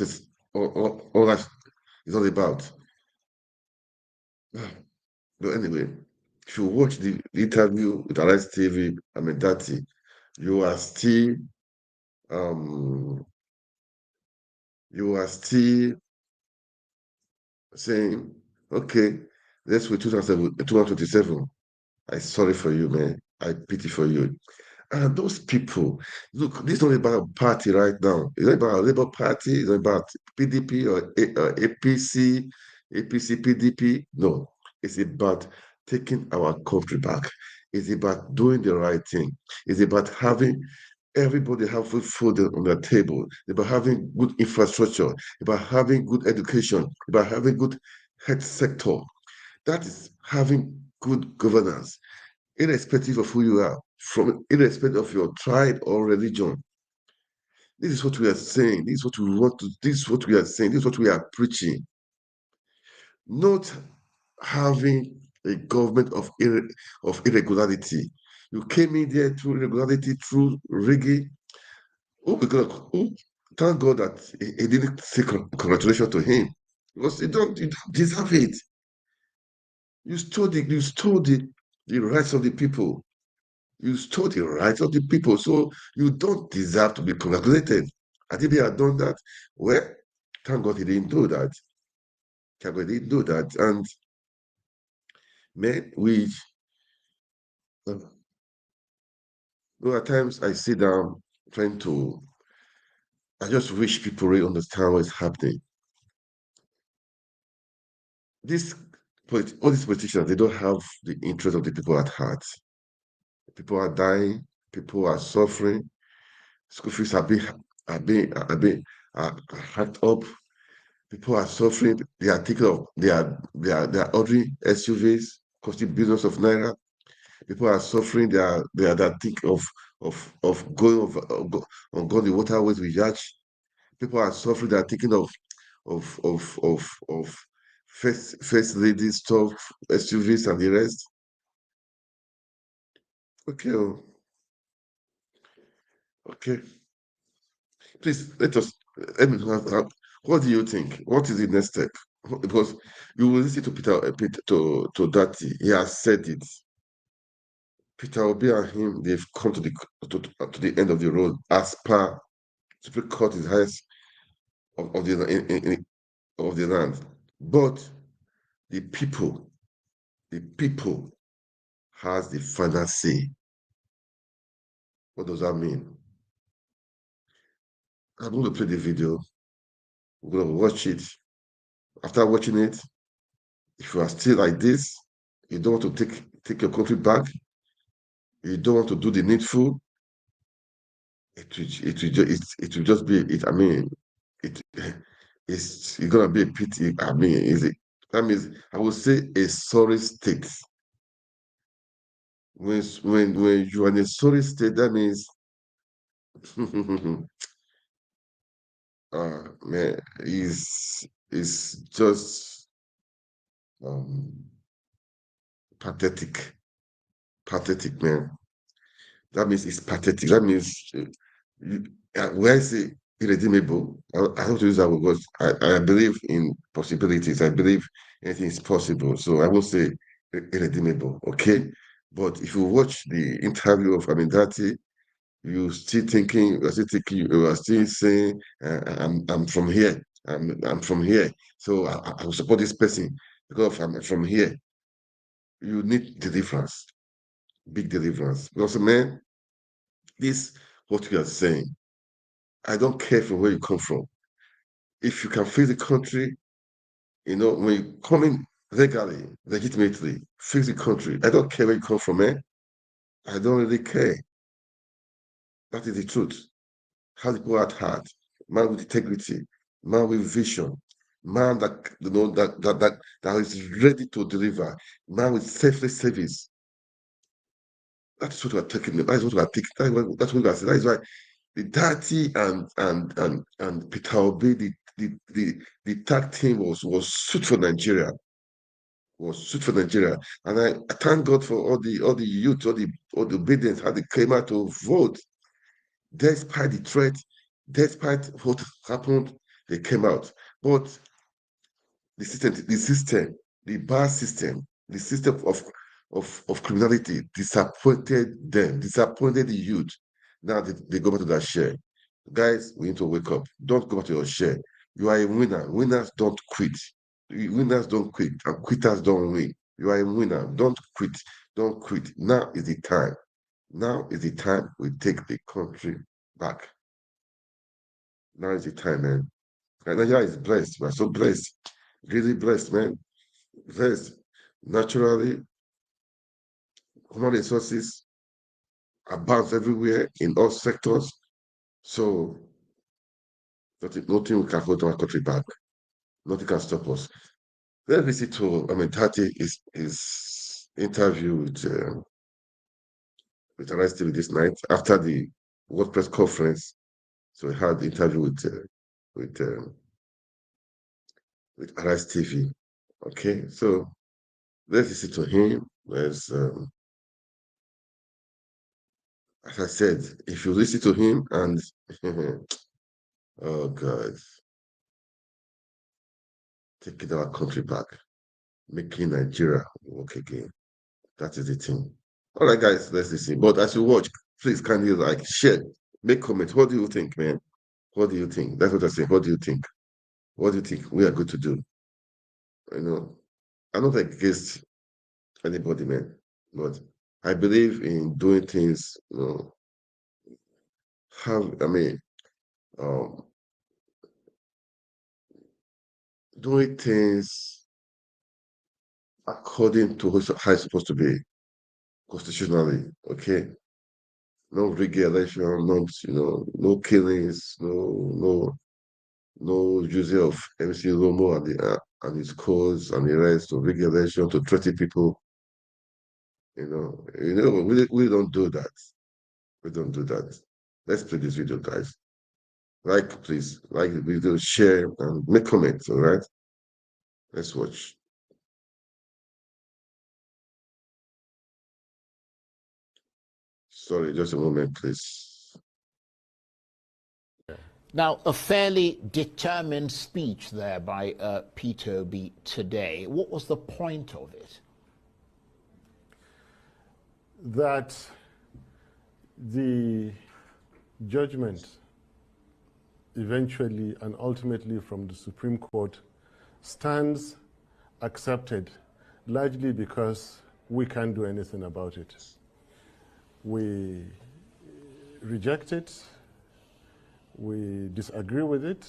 S1: is all that is all about. But anyway, if you watch the interview with Arise TV, Ahmed Dathi, you are still um you are still saying, okay, let's wait 2027. I'm sorry for you, man. I pity for you. And those people, look, this is not about a party right now. It's not about a Labour Party, it's not about PDP or APC, PDP. No, it's about taking our country back. It's about doing the right thing. It's about having everybody have food on their table, about having good infrastructure, about having good education, about having good health sector. That is having good governance irrespective of who you are, from irrespective of your tribe or religion. This is what we are saying. This is what we want to. This is what we are saying. This is what we are preaching. Not having a government of irregularity. You came in there through irregularity, through rigging. Oh my God! Oh, thank God that he didn't say congratulations to him because you don't deserve it. You stole the rights of the people. You stole the rights of the people, so you don't deserve to be congratulated. And if he had done that, well, thank God he didn't do that. Thank God he didn't do that. And man, at times I sit down trying to, I just wish people really understand what is happening. This, all these politicians, they don't have the interest of the people at heart. People are dying, people are suffering, school fees are hacked up. People are suffering. They are taking of they are ordering SUVs costing billions of naira. People are suffering. They are think of going over on going the waterways with yacht. People are suffering. They are thinking of first lady stuff, SUVs and the rest. Okay, okay. Please let me know what do you think? What is the next step? Because you will listen to Peter to Dati. He has said it. Peter Obi and him, they've come to the end of the road as per Supreme Court is highest of the of the land. But the people has the final say. What does that mean? I'm going to play the video. We're going to watch it. After watching it, if you are still like this, you don't want to take your country back, you don't want to do the needful, it will just be it. I mean, it it's gonna be a pity. I mean, is it? That means I would say a sorry state. When you are in a sorry state, that means man, is just um pathetic. Pathetic, man. That means it's pathetic. That means when I say irredeemable, I have to use that word because I believe in possibilities. I believe anything is possible. So I will say irredeemable. Okay. But if you watch the interview of Amindati, you are still saying, I'm from here. I'm from here. So I will support this person because I'm from here. You need deliverance, big deliverance. Because man, this what you are saying. I don't care from where you come from. If you can fix the country, when you come in legally, legitimately, fix the country. I don't care where you come from, man. I don't really care. That is the truth. Have the people at heart, man with integrity. man with vision, man that that is ready to deliver, man with selfless service. That's what we're taking. That's what we're taking. That's what we're saying. That is why the Dathi and Peter Obi, the tag team was suit for Nigeria. Was suit for Nigeria. And I thank God for all the youth, all the obedience, how they came out to vote. Despite the threat, despite what happened, they came out. But the bar system, the system of criminality disappointed them, disappointed the youth. Now they go back to that share. Guys, we need to wake up. Don't go back to your share. You are a winner. Winners don't quit. Winners don't quit, and quitters don't win. You are a winner. Don't quit. Don't quit. Now is the time. Now is the time we take the country back. Now is the time, man. And Nigeria is blessed. We're so blessed. Really blessed, man. Blessed. Naturally, human resources abound everywhere in all sectors. So nothing can hold our country back. Nothing can stop us. Let's visit to Ahmed Dathi his interview with Arise TV this night after the World Press Conference. So we had the interview with Arise TV. Okay, so let's listen to him. As I said, if you listen to him and oh God, taking our country back, making Nigeria work again. That is the thing. All right, guys, let's listen. But as you watch, please kindly like, share, make comments. What do you think, man? What do you think? That's what I say. What do you think? What do you think we are going to do? You know, I'm not against anybody, man, but I believe in doing things, um, doing things according to how it's supposed to be constitutionally, okay? No regulation, no killings, no using of MC Romo and his cause and the rest of regulation to threaten people. We don't do that. We don't do that. Let's play this video, guys. Like, please, like the video, share, and make comments, all right? Let's watch. Sorry, just a moment, please.
S10: Now, a fairly determined speech there by Peter Obi today. What was the point of it?
S4: That the judgment eventually and ultimately from the Supreme Court stands accepted, largely because we can't do anything about it. We reject it, we disagree with it,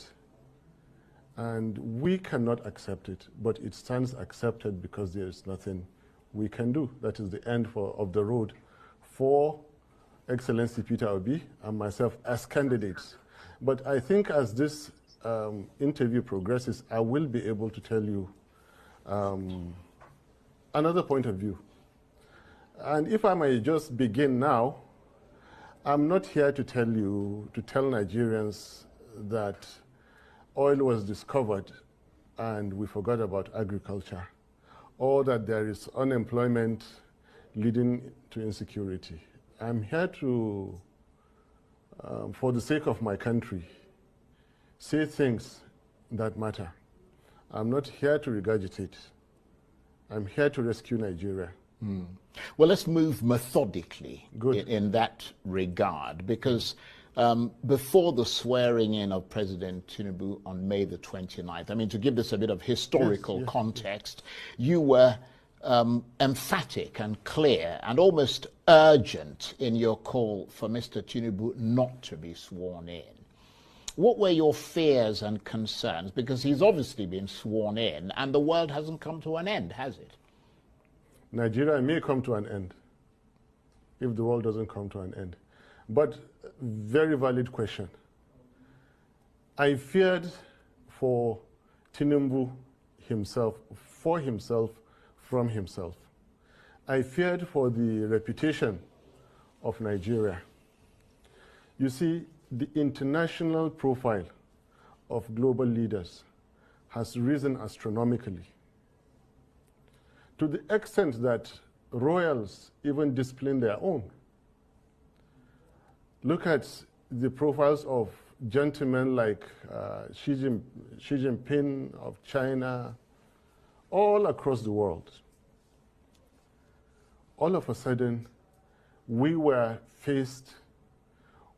S4: and we cannot accept it, but it stands accepted because there is nothing we can do. That is the end of the road for Excellency Peter Obi and myself as candidates. But I think as this interview progresses, I will be able to tell you another point of view. And if I may just begin now, I'm not here to tell Nigerians that oil was discovered and we forgot about agriculture, or that there is unemployment leading to insecurity. I'm here to, for the sake of my country, say things that matter. I'm not here to regurgitate. I'm here to rescue Nigeria.
S10: Well, let's move methodically in that regard, because before the swearing in of President Tinubu on May the 29th, I mean, to give this a bit of historical context, you were emphatic and clear and almost urgent in your call for Mr. Tinubu not to be sworn in. What were your fears and concerns? Because he's obviously been sworn in and the world hasn't come to an end, has it?
S4: Nigeria may come to an end if the world doesn't come to an end. But very valid question. I feared for Tinubu himself, for himself, from himself. I feared for the reputation of Nigeria. You see, the international profile of global leaders has risen astronomically, to the extent that royals even discipline their own. Look at the profiles of gentlemen like Xi Jinping of China, all across the world. All of a sudden, we were faced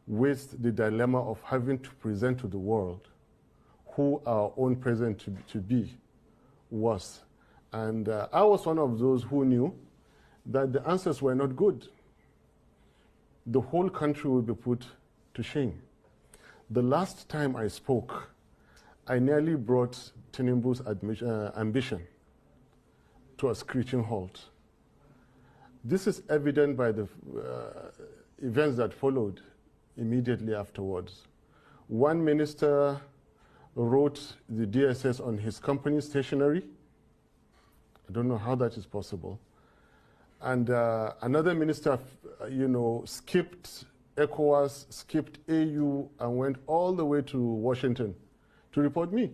S4: with the dilemma of having to present to the world who our own president to be was. And I was one of those who knew that the answers were not good. The whole country would be put to shame. The last time I spoke, I nearly brought Tinubu's ambition to a screeching halt. This is evident by the events that followed immediately afterwards. One minister wrote the DSS on his company stationery. I don't know how that is possible. And another minister, skipped ECOWAS, skipped AU, and went all the way to Washington to report me.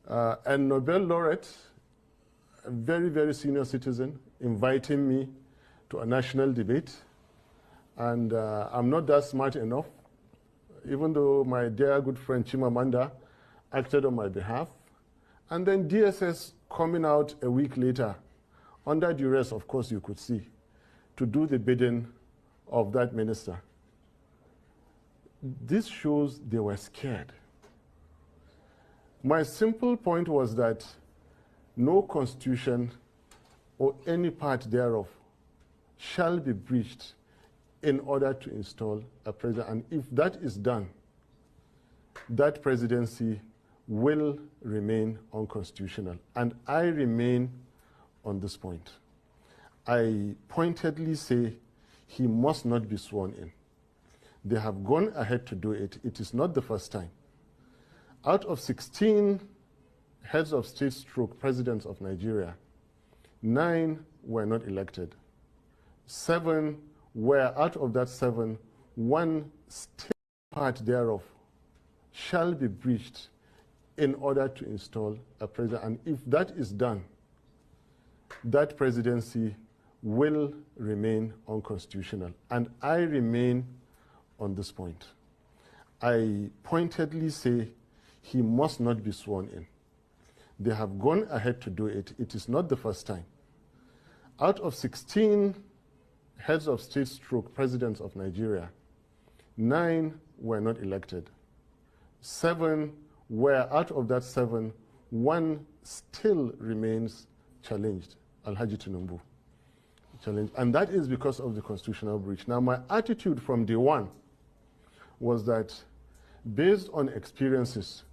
S4: And Nobel laureate, a very, very senior citizen, inviting me to a national debate. And I'm not that smart enough, even though my dear good friend Chimamanda acted on my behalf. And then DSS coming out a week later, under duress, of course, you could see, to do the bidding of that minister. This shows they were scared. My simple point was that no constitution or any part thereof shall be breached in order to install a president. And if that is done, that presidency will remain unconstitutional. And I remain on this point. I pointedly say he must not be sworn in. They have gone ahead to do it. It is not the first time. Out of 16 heads of state stroke presidents of Nigeria, 9 were not elected. 7 were, out of that 7, 1 still part thereof shall be breached in order to install a president. And if that is done, that presidency will remain unconstitutional. And I remain on this point. I pointedly say he must not be sworn in. They have gone ahead to do it. It is not the first time. Out of 16 heads of state stroke presidents of Nigeria, 9 were not elected. 7 were, out of that 7, 1 still remains challenged, Alhaji Tinubu. Challenged. And that is because of the constitutional breach. Now, my attitude from day one was that, based on experiences,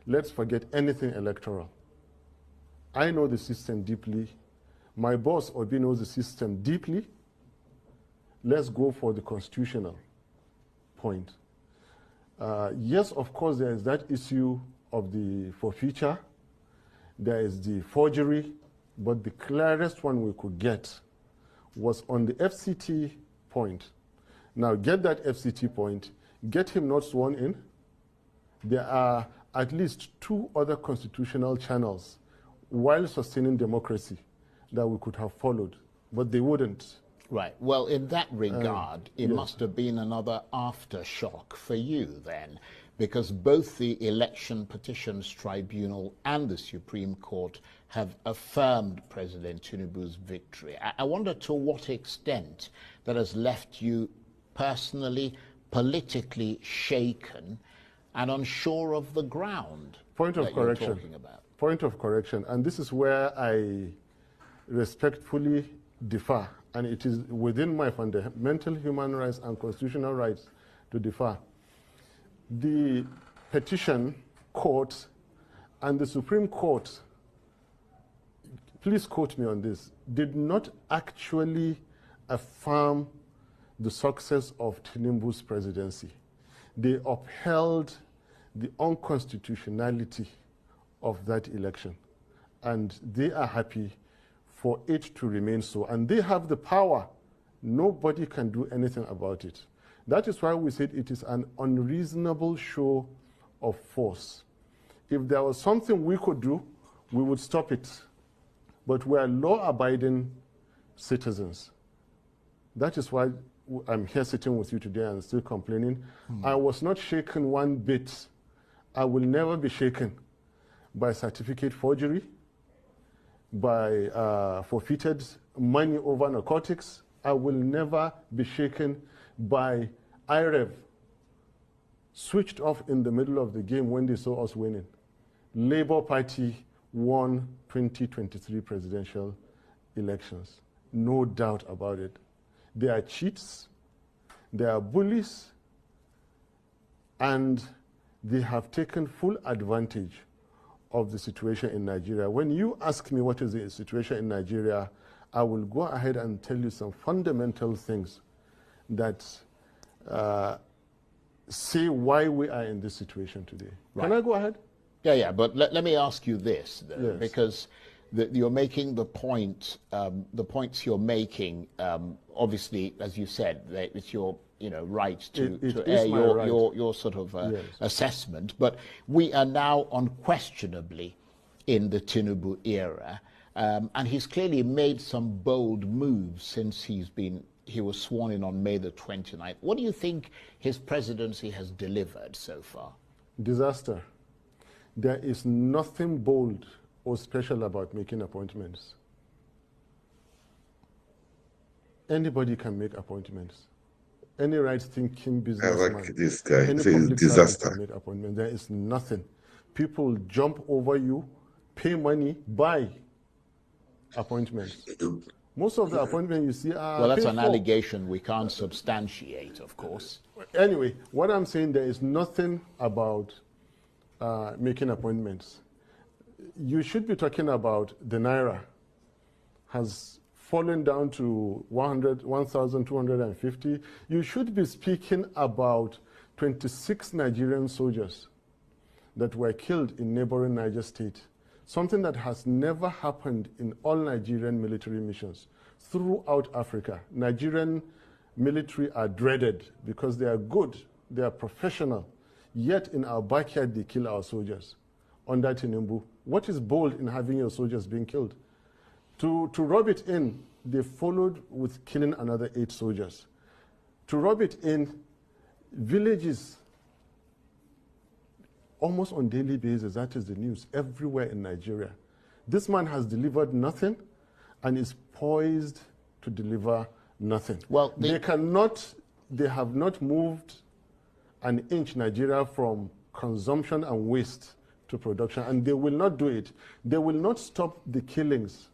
S4: let's forget anything electoral. I know the system deeply. My boss, Obi, knows the system deeply. Let's go for the constitutional point. Yes, of course, there is that issue of the forfeiture. There is the forgery. But the clearest one we could get was on the FCT point. Now, get that FCT point, get him not sworn in. There are at least 2 other constitutional channels while sustaining democracy that we could have followed, but they wouldn't.
S10: Right. Well, in that regard, it must have been another aftershock for you then, because both the Election Petitions Tribunal and the Supreme Court have affirmed President Tinubu's victory. I wonder to what extent that has left you personally, politically shaken and unsure of the ground.
S4: Point of correction.
S10: Talking about.
S4: Point of correction. And this is where I respectfully differ. And it is within my fundamental human rights and constitutional rights to differ. The petition court and the Supreme Court, please quote me on this, did not actually affirm the success of Tinubu's presidency. They upheld the unconstitutionality of that election. And they are happy for it to remain so. And they have the power. Nobody can do anything about it. That is why we said it is an unreasonable show of force. If there was something we could do, we would stop it. But we are law-abiding citizens. That is why I'm here sitting with you today and still complaining. I was not shaken one bit. I will never be shaken by certificate forgery, by forfeited money over narcotics. I will never be shaken by IREV switched off in the middle of the game when they saw us winning. Labour Party won 2023 presidential elections. No doubt about it. They are cheats, they are bullies, and they have taken full advantage of the situation in Nigeria. When you ask me what is the situation in Nigeria, I will go ahead and tell you some fundamental things that say why we are in this situation today. Right. Can I go ahead?
S10: Yeah, but let me ask you this, though,
S4: yes.
S10: Because you're making the point, the points you're making, obviously, as you said, it's your right to air your sort of yes. assessment, but we are now unquestionably in the Tinubu era, and he's clearly made some bold moves since he was sworn in on May the 29th. What do you think his presidency has delivered so far?
S4: Disaster. There is nothing bold or special about making appointments. Anybody can make appointments. Any right-thinking businessman,
S1: I like this guy.
S4: any
S1: it's a
S4: public
S1: disaster.
S4: servant can make appointments. There is nothing. People jump over you, pay money, buy appointments. Most of the appointments you see are
S10: well, that's an
S4: for.
S10: allegation we can't substantiate, of course.
S4: Anyway, what I'm saying, there is nothing about making appointments. You should be talking about the Naira has fallen down to 1,250. You should be speaking about 26 Nigerian soldiers that were killed in neighboring Niger State, something that has never happened in all Nigerian military missions throughout Africa. Nigerian military are dreaded because they are good, they are professional, yet in our backyard they kill our soldiers under Tinubu. What is bold in having your soldiers being killed? To rub it in, they followed with killing another 8 soldiers. To rub it in, villages, almost on daily basis, that is the news, everywhere in Nigeria. This man has delivered nothing and is poised to deliver nothing.
S10: Well,
S4: they have not moved an inch Nigeria from consumption and waste to production, and they will not do it. They will not stop the killings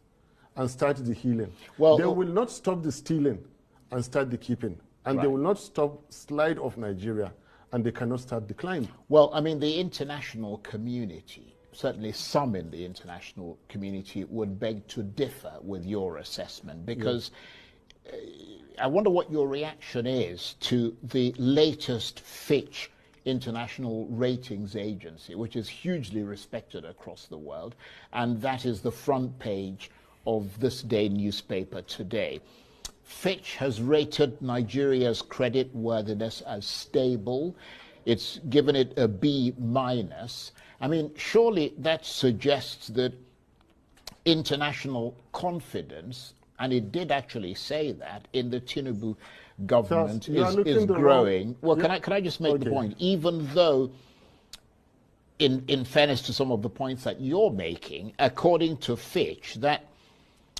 S4: and start the healing. Well, they will not stop the stealing and start the keeping. And they will not stop slide of Nigeria, and they cannot start the climb.
S10: Well, I mean, the international community, certainly some in the international community, would beg to differ with your assessment, because I wonder what your reaction is to the latest Fitch international ratings agency, which is hugely respected across the world, and that is the front page of this day newspaper today. Fitch has rated Nigeria's credit worthiness as stable. It's given it a B-. I mean, surely that suggests that international confidence, and it did actually say that, in the Tinubu government is growing. Well, can I just make the point? Even though, in fairness to some of the points that you're making, according to Fitch, that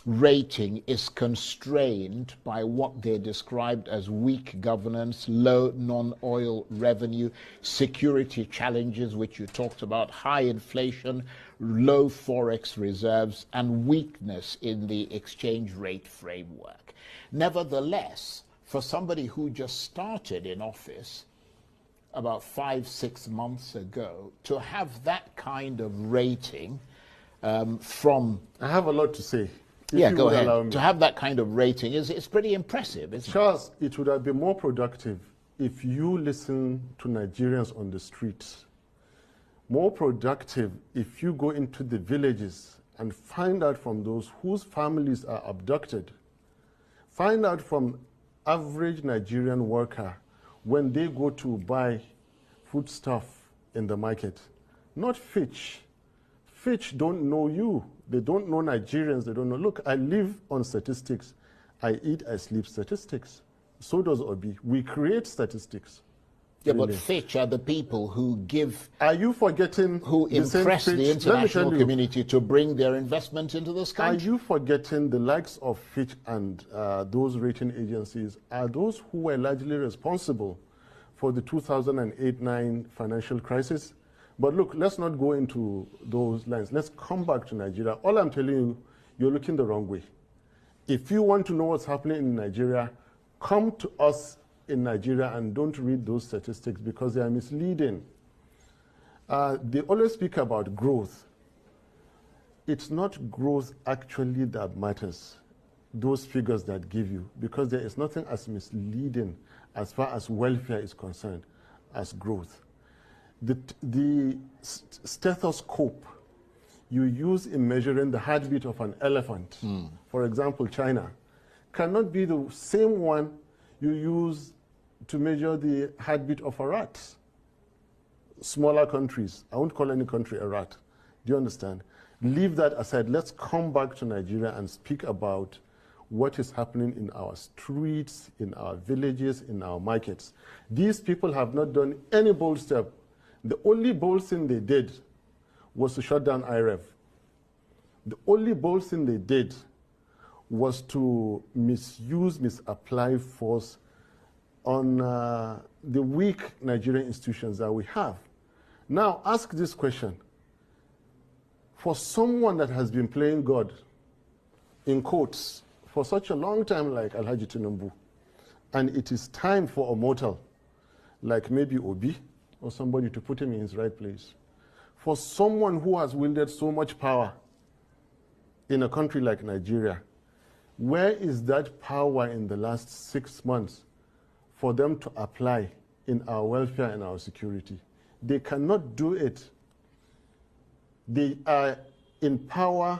S10: rating is constrained by what they described as weak governance, low non-oil revenue, security challenges, which you talked about, high inflation, low forex reserves, and weakness in the exchange rate framework. Nevertheless, for somebody who just started in office about 5-6 months ago, to have that kind of rating from...
S4: I have a lot to say.
S10: Yeah, go ahead. To have that kind of rating is pretty impressive, isn't it?
S4: Charles, it would have been more productive if you listen to Nigerians on the streets. more productive if you go into the villages and find out from those whose families are abducted, find out from average Nigerian worker when they go to buy foodstuff in the market. Not Fitch. Fitch don't know you. They don't know Nigerians. They don't know. Look, I live on statistics. I eat, I sleep statistics. So does Obi. We create statistics.
S10: Yeah, really. But Fitch are the people who give...
S4: Are you forgetting...
S10: Who impress the international community to bring their investment into this country?
S4: Are you forgetting the likes of Fitch and those rating agencies are those who were largely responsible for the 2008-9 financial crisis? But look, let's not go into those lines. Let's come back to Nigeria. All I'm telling you, you're looking the wrong way. If you want to know what's happening in Nigeria, come to us in Nigeria and don't read those statistics because they are misleading. They always speak about growth. It's not growth actually that matters, those figures that give you, because there is nothing as misleading as far as welfare is concerned as growth. The stethoscope you use in measuring the heartbeat of an elephant, for example, China, cannot be the same one you use to measure the heartbeat of a rat. Smaller countries, I won't call any country a rat. Do you understand? Leave that aside. Let's come back to Nigeria and speak about what is happening in our streets, in our villages, in our markets. These people have not done any bold step. The only bold thing they did was to shut down IREV. The only bold thing they did was to misapply force on the weak Nigerian institutions that we have. Now, ask this question. For someone that has been playing God, in quotes, for such a long time like Alhaji Tinubu, and it is time for a mortal, like maybe Obi, or somebody to put him in his right place. For someone who has wielded so much power in a country like Nigeria, where is that power in the last 6 months for them to apply in our welfare and our security? They cannot do it. They are in power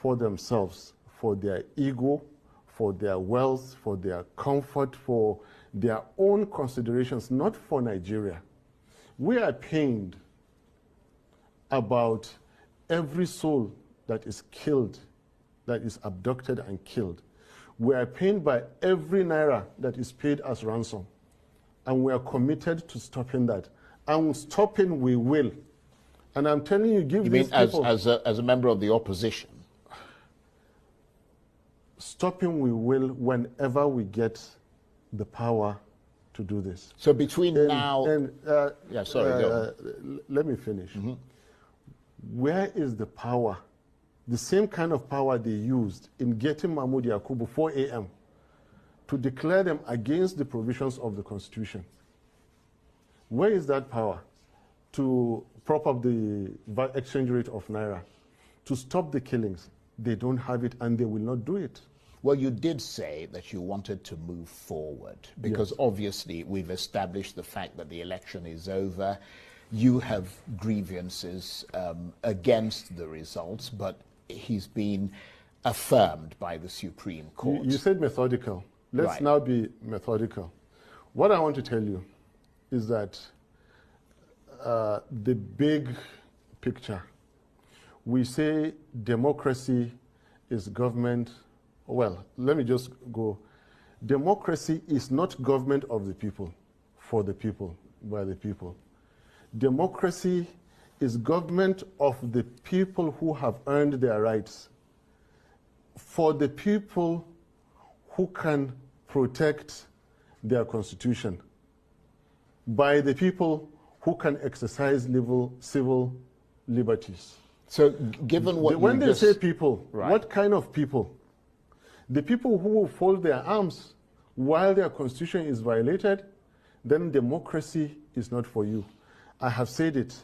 S4: for themselves, for their ego, for their wealth, for their comfort, for their own considerations, not for Nigeria. We are pained about every soul that is killed, that is abducted and killed. We are pained by every naira that is paid as ransom. And we are committed to stopping that. And stopping we will. And I'm telling you, give these people...
S10: You mean as a member of the opposition?
S4: Stopping we will whenever we get the power to do this.
S10: So between now...
S4: yeah, sorry, go. Let me finish. Mm-hmm. Where is the power? The same kind of power they used in getting Mahmoud Yakubu 4 a.m. to declare them against the provisions of the Constitution. Where is that power? To prop up the exchange rate of Naira, to stop the killings. They don't have it and they will not do it.
S10: Well, you did say that you wanted to move forward because obviously we've established the fact that the election is over. You have grievances against the results, but he's been affirmed by the Supreme Court.
S4: You said methodical. Let's now be methodical. What I want to tell you is that the big picture, we say democracy is government. Well, let me just go. Democracy is not government of the people, for the people, by the people. Democracy is government of the people who have earned their rights, for the people who can protect their constitution, by the people who can exercise civil liberties.
S10: So given what
S4: when they say people, what kind of people? The people who will fold their arms while their constitution is violated, then democracy is not for you. I have said it.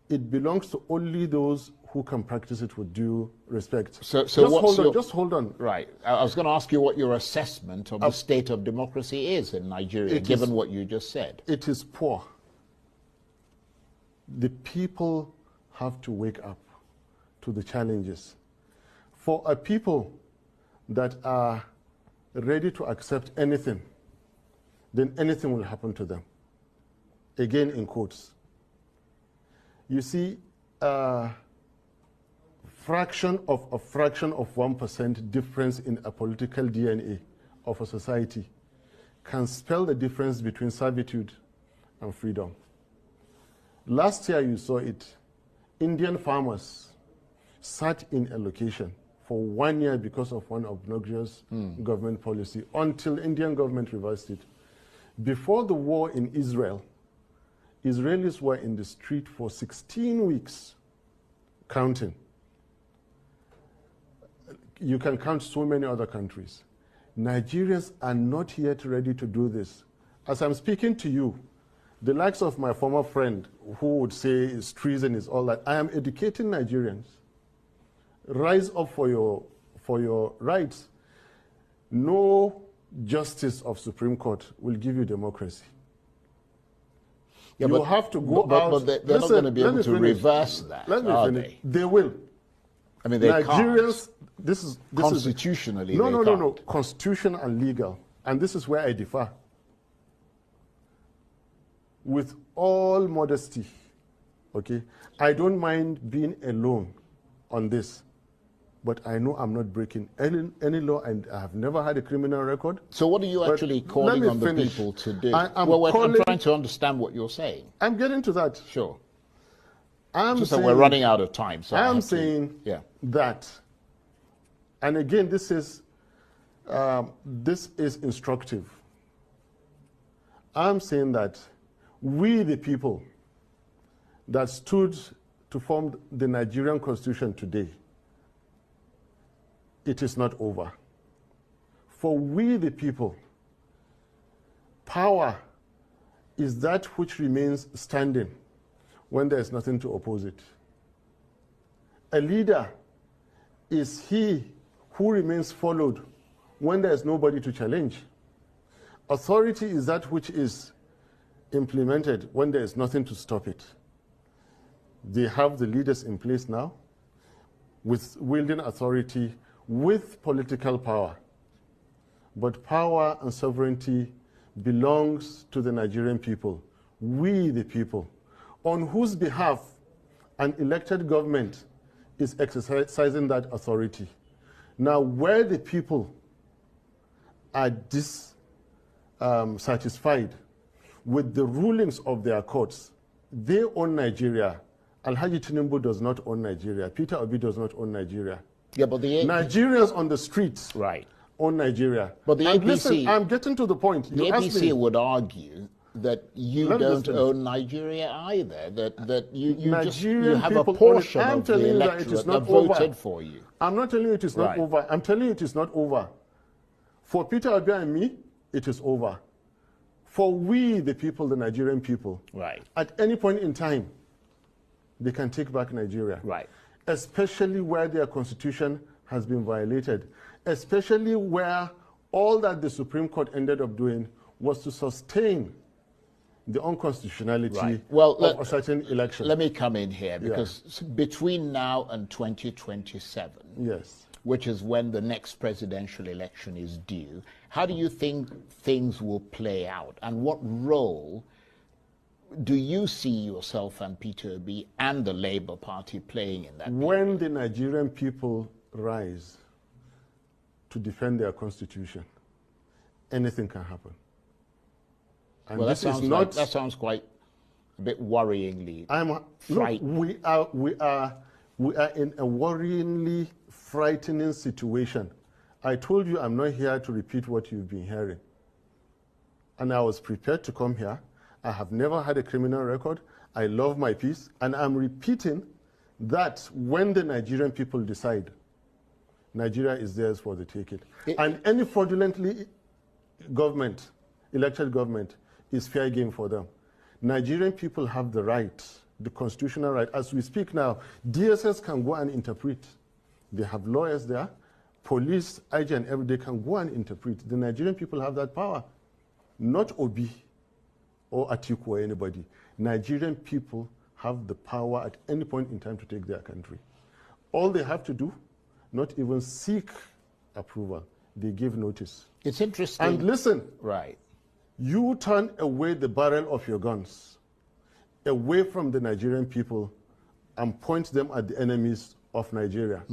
S4: It belongs to only those who can practice it with due respect.
S10: So
S4: just hold on.
S10: Right. I was going to ask you what your assessment of the state of democracy is in Nigeria, given what you just said.
S4: It is poor. The people have to wake up to the challenges. For a people that are ready to accept anything, then anything will happen to them. Again, in quotes. You see, a fraction of 1% difference in a political DNA of a society can spell the difference between servitude and freedom. Last year you saw it. Indian farmers sat in a location for 1 year because of one obnoxious government policy until Indian government reversed it. Before the war in Israel, Israelis were in the street for 16 weeks, counting. You can count so many other countries. Nigerians are not yet ready to do this. As I'm speaking to you, the likes of my former friend who would say it's treason, is all that, I am educating Nigerians. Rise up for your rights. No justice of Supreme Court will give you democracy.
S10: Yeah,
S4: you have to go out.
S10: But they're not going to be able to reverse that,
S4: Let me
S10: are
S4: finish. They will.
S10: I mean, they
S4: Nigerians,
S10: can't.
S4: This
S10: Constitutionally,
S4: is, no. Constitution and legal. And this is where I differ. With all modesty, okay, I don't mind being alone on this, but I know I'm not breaking any law, and I have never had a criminal record.
S10: So what are you actually calling on the people to do? I'm trying to understand what you're saying.
S4: I'm getting to that.
S10: Sure.
S4: I'm saying,
S10: we're running out of time. So
S4: I'm saying that, and again, this is instructive. I'm saying that we, the people that stood to form the Nigerian Constitution today, it is not over. For we, the people, power is that which remains standing when there is nothing to oppose it. A leader is he who remains followed when there is nobody to challenge. Authority is that which is implemented when there is nothing to stop it. They have the leaders in place now with wielding authority with political power. But power and sovereignty belongs to the Nigerian people, we the people, on whose behalf an elected government is exercising that authority. Now, where the people are dissatisfied with the rulings of their courts, they own Nigeria. Alhaji Tinubu does not own Nigeria. Peter Obi does not own Nigeria.
S10: Yeah, but the
S4: Nigerians on the streets own Nigeria.
S10: But the APC,
S4: listen, I'm getting to the point.
S10: The APC would argue that you don't own Nigeria either. That you have a portion of the electorate that voted for you.
S4: I'm not telling you it is not over. I'm telling you it is not over. For Peter Obi and me, it is over. For we, the people, the Nigerian people, at any point in time, they can take back Nigeria. Especially where their constitution has been violated. Especially where all that the Supreme Court ended up doing was to sustain the unconstitutionality of a certain election.
S10: Let me come in here, because between now and 2027, which is when the next presidential election is due, how do you think things will play out? And what role do you see yourself and Peter Obi and the Labour Party playing in that?
S4: When the Nigerian people rise to defend their constitution, anything can happen. And
S10: well, that sounds quite a bit worryingly frightening.
S4: We are in a worryingly frightening situation. I told you I'm not here to repeat what you've been hearing. And I was prepared to come here. I have never had a criminal record. I love my peace. And I'm repeating that when the Nigerian people decide, Nigeria is theirs for the taking. And any fraudulently elected government, is fair game for them. Nigerian people have the right, the constitutional right. As we speak now, DSS can go and interpret. They have lawyers there. Police, IG, and everybody can go and interpret. The Nigerian people have that power. Not Obi or Atiku or anybody. Nigerian people have the power at any point in time to take their country. All they have to do, not even seek approval, they give notice.
S10: It's interesting.
S4: And listen,
S10: right.
S4: You turn away the barrel of your guns, away from the Nigerian people, and point them at the enemies of Nigeria.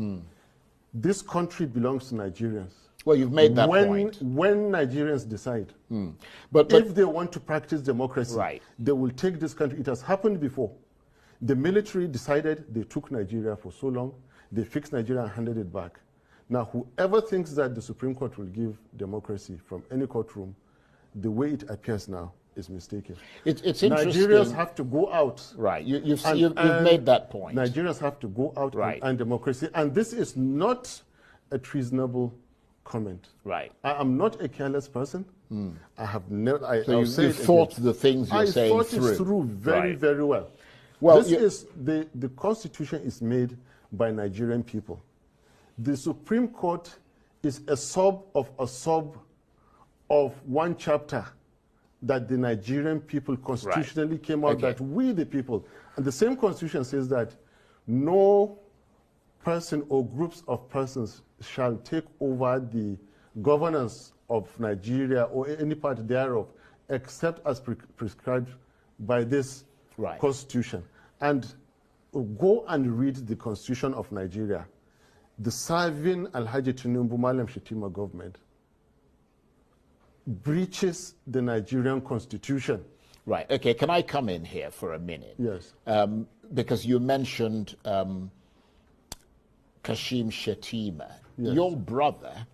S4: This country belongs to Nigerians.
S10: Well, you've made that point.
S4: When Nigerians decide, but if they want to practice democracy,
S10: right,
S4: they will take this country. It has happened before. The military decided, they took Nigeria for so long, they fixed Nigeria and handed it back. Now, whoever thinks that the Supreme Court will give democracy from any courtroom, the way it appears now is mistaken.
S10: It's interesting.
S4: Nigerians have to go out.
S10: Right, you've made that point.
S4: Nigerians have to go out and democracy. And this is not a treasonable comment.
S10: Right.
S4: I am not a careless person. I have never.
S10: So you thought the things you're saying through.
S4: I thought it through very, very well.
S10: Well,
S4: this is the Constitution is made by Nigerian people. The Supreme Court is a sub of one chapter that the Nigerian people constitutionally came out that we the people, and the same Constitution says that no person or groups of persons shall take over the governance of Nigeria or any part thereof except as prescribed by this Constitution. And go and read the Constitution of Nigeria. The serving Alhaji Tinubu Malam Shetima government breaches the Nigerian Constitution.
S10: Right. Okay. Can I come in here for a minute?
S4: Yes.
S10: Because you mentioned Kashim Shettima. Yes. Your brother,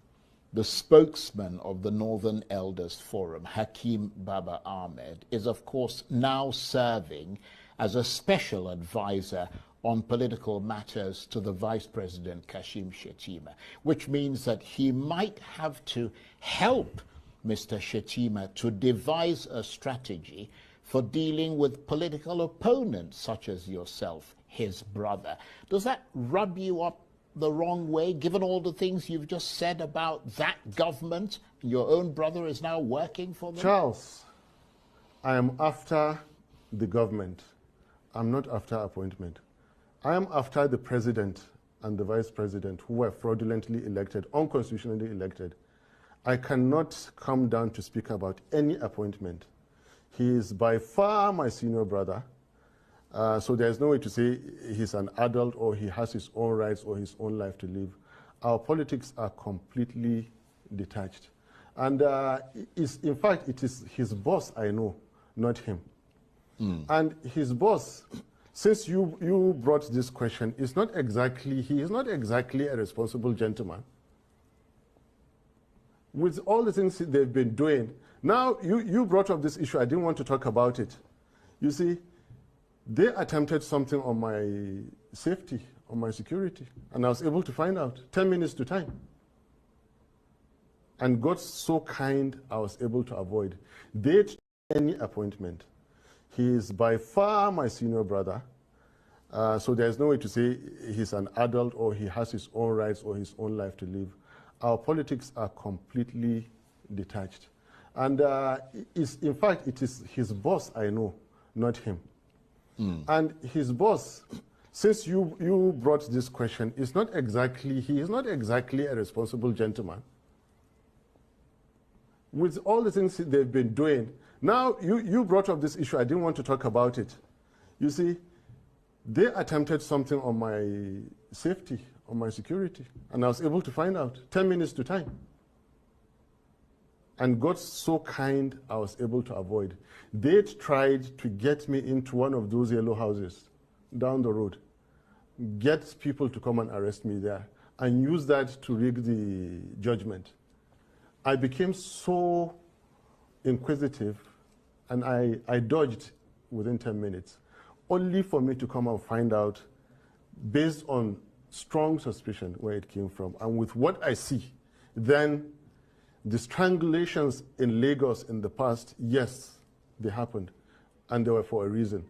S10: the spokesman of the Northern Elders Forum, Hakeem Baba Ahmed, is of course now serving as a special advisor on political matters to the Vice President Kashim Shettima, which means that he might have to help Mr. Shettima to devise a strategy for dealing with political opponents such as yourself, his brother. Does that rub you up the wrong way, given all the things you've just said about that government? Your own brother is now working for them?
S4: Charles, I am after the government. I'm not after appointment. I am after the president and the vice president who were fraudulently elected, unconstitutionally elected. I cannot come down to speak about any appointment. He is by far my senior brother, so there's no way to say he's an adult or he has his own rights or his own life to live. Our politics are completely detached. And in fact, it is his boss I know, not him. And his boss, since you brought this question, he is not exactly a responsible gentleman. With all the things they've been doing, now you brought up this issue, I didn't want to talk about it. You see, they attempted something on my safety, on my security, and I was able to find out 10 minutes to time. And God's so kind, I was able to avoid. They tried any appointment. He is by far my senior brother, so there's no way to say he's an adult or he has his own rights or his own life to live. Our politics are completely detached. And in fact, it is his boss I know, not him. And his boss, since you brought this question, he is not exactly a responsible gentleman. With all the things they've been doing, now you brought up this issue, I didn't want to talk about it. You see, they attempted something on my safety, on my security, and I was able to find out 10 minutes to time. And God's so kind, I was able to avoid. They tried to get me into one of those yellow houses down the road, get people to come and arrest me there, and use that to rig the judgment. I became so inquisitive, and I dodged within 10 minutes, only for me to come and find out, based on strong suspicion, where it came from. And with what I see, then the strangulations in Lagos in the past, yes, they happened, and they were for a reason.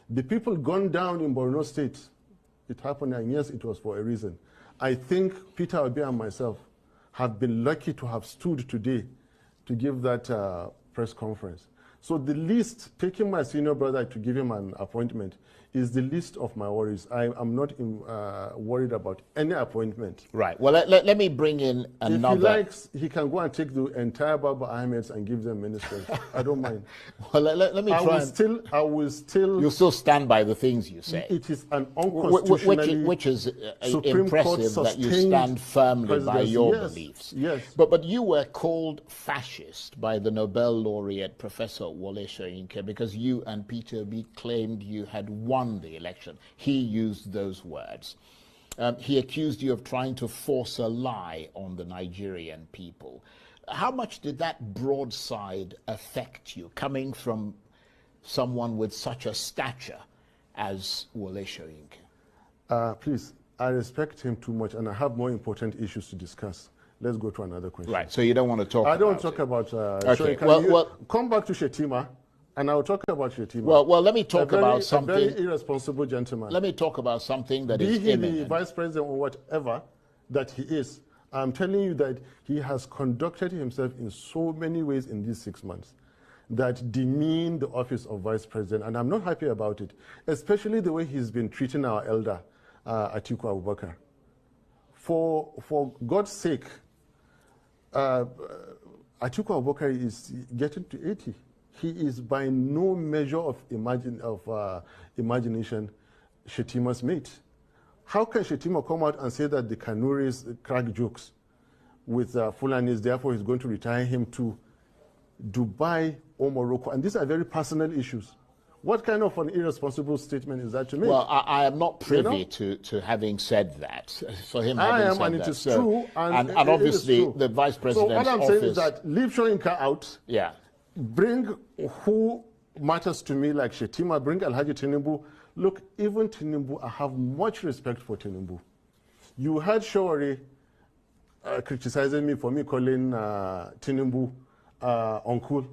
S4: The people gunned down in Borno State, it happened, and yes, it was for a reason. I think Peter Obi and myself have been lucky to have stood today to give that press conference. So the least, taking my senior brother to give him an appointment, is the least of my worries. I'm not worried about any appointment.
S10: Right. Well, let me bring in another.
S4: If he likes, he can go and take the entire Baba Ahmeds and give them ministers. I don't mind.
S10: Well, let me try.
S4: I will still.
S10: You'll still stand by the things you say.
S4: It is an unconstitutionally
S10: which is
S4: Supreme
S10: impressive
S4: Court
S10: that you stand firmly by your beliefs.
S4: Yes.
S10: But you were called fascist by the Nobel laureate Professor Wole Soyinka because you and Peter Obi claimed you had won the election. He used those words. He accused you of trying to force a lie on the Nigerian people. How much did that broadside affect you, coming from someone with such a stature as Wole Soyinka?
S4: Please, I respect him too much, and I have more important issues to discuss. Let's go to another question.
S10: Right, so you don't want to talk about it.
S4: I don't talk about
S10: okay.
S4: Soyinka. Come back to Shetima, and I'll talk about Shetima.
S10: Well, let me talk about something.
S4: A very irresponsible gentleman.
S10: Let me talk about something that is
S4: imminent.
S10: imminent.
S4: Be he the vice president or whatever that he is, I'm telling you that he has conducted himself in so many ways in these 6 months that demean the office of vice president, and I'm not happy about it, especially the way he's been treating our elder, Atiku Abubakar. For God's sake, Atiku Abubakar is getting to 80. He is by no measure of imagination Shetima's mate. How can Shetima come out and say that the Kanuris crack jokes with Fulanis, therefore he's going to retire him to Dubai or Morocco? And these are very personal issues. What kind of an irresponsible statement is that to make?
S10: Well, I am not privy to having said that. For him,
S4: I am,
S10: said
S4: and
S10: that.
S4: it is true. And
S10: obviously, the vice president's office.
S4: So what I'm saying is that leave Soyinka out.
S10: Yeah.
S4: Bring who matters to me, like Shetima. Bring Alhaji Tinubu. Look, even Tinubu, I have much respect for Tinubu. You heard Shawari criticizing me for me calling Tinubu uncle.